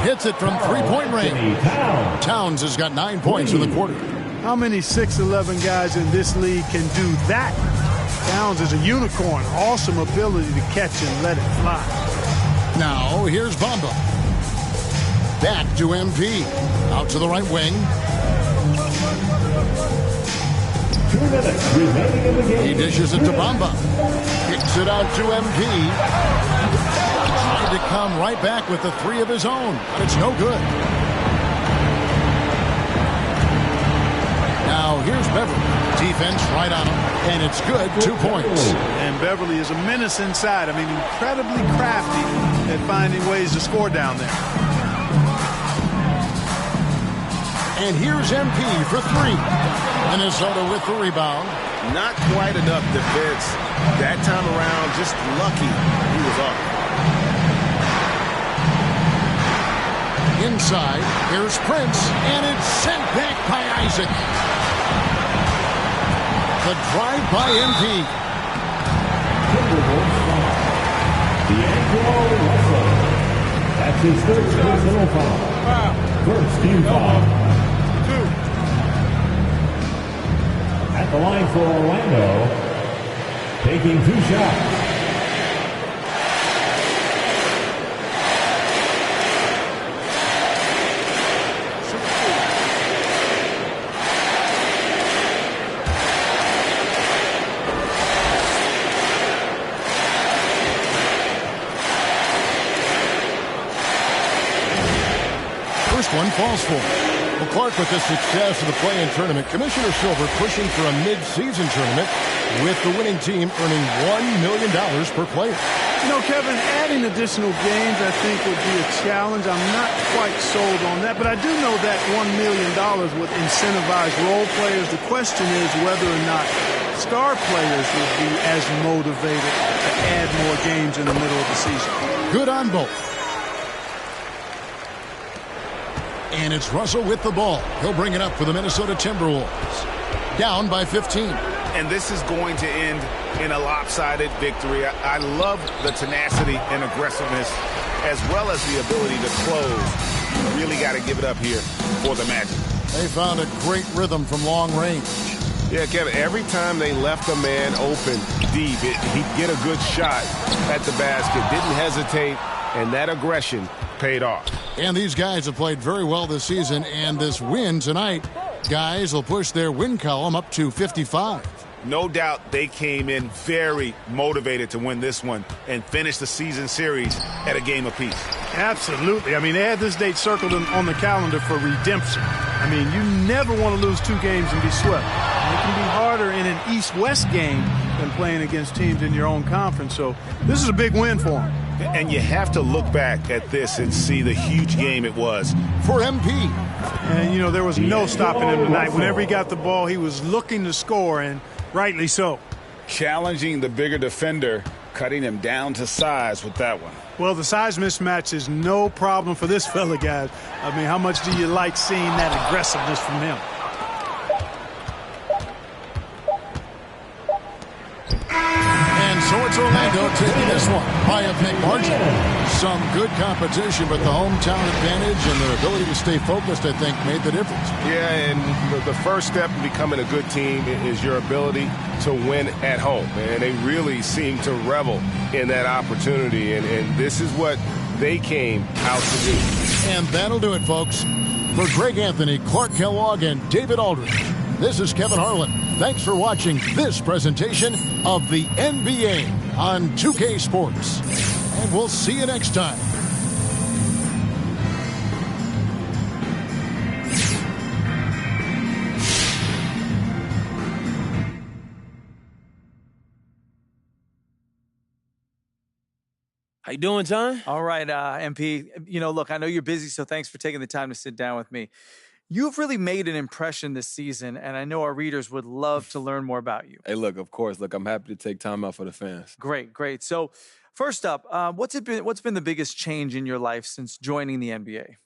T: Hits it from three-point range. Towns has got 9 points in the quarter.
W: How many 6'11" guys in this league can do that? Towns is a unicorn. Awesome ability to catch and let it fly.
T: Now, here's Bamba. Back to MP. Out to the right wing.
S: 2 minutes remaining in the game.
T: He dishes it to Bamba. Kicks it out to MP. Tried to come right back with the 3 of his own, but it's no good. Now, here's Beverly. Defense right on him, and it's good. 2 points.
W: And Beverly is a menace inside. I mean, incredibly crafty at finding ways to score down there.
T: And here's MP for 3. Minnesota with the rebound.
C: Not quite enough defense that time around. Just lucky he was off.
T: Inside, here's Prince, and it's sent back by Isaac. The drive by MP.
S: Timberwolves foul. D'Angelo Russell. That's his third personal foul. First team foul. At the line for Orlando, taking 2 shots.
T: First one falls for him. Well, Clark, with the success of the play-in tournament, Commissioner Silver pushing for a mid-season tournament with the winning team earning $1 million per player.
W: You know, Kevin, adding additional games I think would be a challenge. I'm not quite sold on that, but I do know that $1 million would incentivize role players. The question is whether or not star players would be as motivated to add more games in the middle of the season.
T: Good on both. And it's Russell with the ball. He'll bring it up for the Minnesota Timberwolves. Down by 15.
A: And this is going to end in a lopsided victory. I love the tenacity and aggressiveness as well as the ability to close. You really got to give it up here for the Magic.
T: They found a great rhythm from long range.
C: Yeah, Kevin, every time they left a man open deep, he'd get a good shot at the basket. Didn't hesitate, and that aggression paid off.
T: And these guys have played very well this season, and this win tonight, guys will push their win column up to 55.
A: No doubt they came in very motivated to win this one and finish the season series at a game apiece.
W: Absolutely. I mean, they had this date circled on the calendar for redemption. I mean, you never want to lose 2 games and be swept. It can be harder in an East-West game than playing against teams in your own conference. So this is a big win for them.
A: And you have to look back at this and see the huge game it was
T: for MP.
W: And, you know, there was no stopping him tonight. Whenever he got the ball, he was looking to score, and rightly so.
A: Challenging the bigger defender, cutting him down to size with that one.
W: Well, the size mismatch is no problem for this fella, guys. I mean, how much do you like seeing that aggressiveness from him?
T: So it's Orlando taking this one by a big margin. Some good competition, but the hometown advantage and their ability to stay focused, I think, made the difference.
C: Yeah, and the first step in becoming a good team is your ability to win at home. And they really seem to revel in that opportunity, and this is what they came out to do.
T: And that'll do it, folks. For Greg Anthony, Clark Kellogg, and David Aldridge, this is Kevin Harlan. Thanks for watching this presentation of the NBA on 2K Sports. And we'll see you next time.
D: How you doing, John?
E: All right, MP. You know, look, I know you're busy, so thanks for taking the time to sit down with me. You've really made an impression this season, and I know our readers would love to learn more about you.
D: Hey, look, of course. Look, I'm happy to take time out for the fans.
E: Great, great. So, first up, what's been the biggest change in your life since joining the NBA?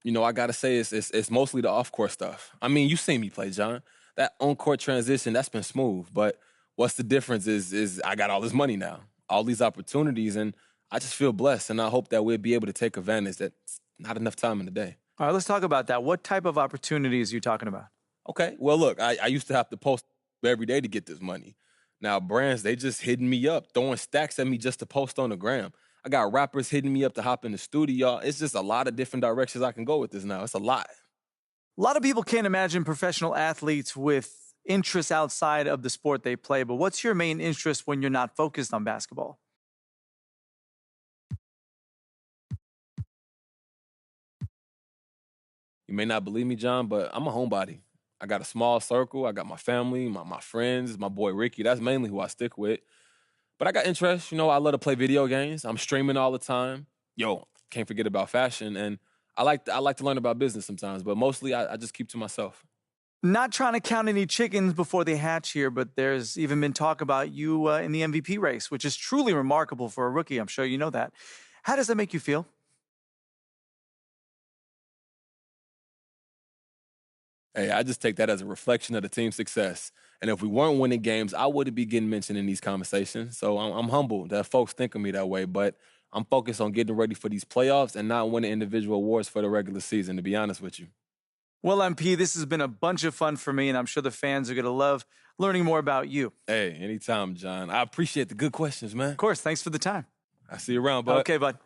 D: You know, I got to say it's mostly the off-court stuff. I mean, you seen me play, John. That on-court transition, that's been smooth. But what's the difference is I got all this money now, all these opportunities, and I just feel blessed, and I hope that we'll be able to take advantage. That's not enough time in the day.
E: All right, let's talk about that. What type of opportunities are you talking about?
D: Okay, well, look, I used to have to post every day to get this money. Now, brands, they just hitting me up, throwing stacks at me just to post on the gram. I got rappers hitting me up to hop in the studio. It's just a lot of different directions I can go with this now. It's a lot.
E: A lot of people can't imagine professional athletes with interests outside of the sport they play, but what's your main interest when you're not focused on basketball?
D: You may not believe me, John, but I'm a homebody. I got a small circle. I got my family, my friends, my boy Ricky. That's mainly who I stick with. But I got interests. You know, I love to play video games. I'm streaming all the time. Yo, can't forget about fashion. And I like to learn about business sometimes, but mostly I just keep to myself.
E: Not trying to count any chickens before they hatch here, but there's even been talk about you in the MVP race, which is truly remarkable for a rookie. I'm sure you know that. How does that make you feel?
D: Hey, I just take that as a reflection of the team's success. And if we weren't winning games, I wouldn't be getting mentioned in these conversations. So I'm humbled that folks think of me that way, but I'm focused on getting ready for these playoffs and not winning individual awards for the regular season, to be honest with you.
E: Well, MP, this has been a bunch of fun for me, and I'm sure the fans are going to love learning more about you.
D: Hey, anytime, John. I appreciate the good questions, man.
E: Of course. Thanks for the time.
D: I see you around, bud.
E: Okay, bud.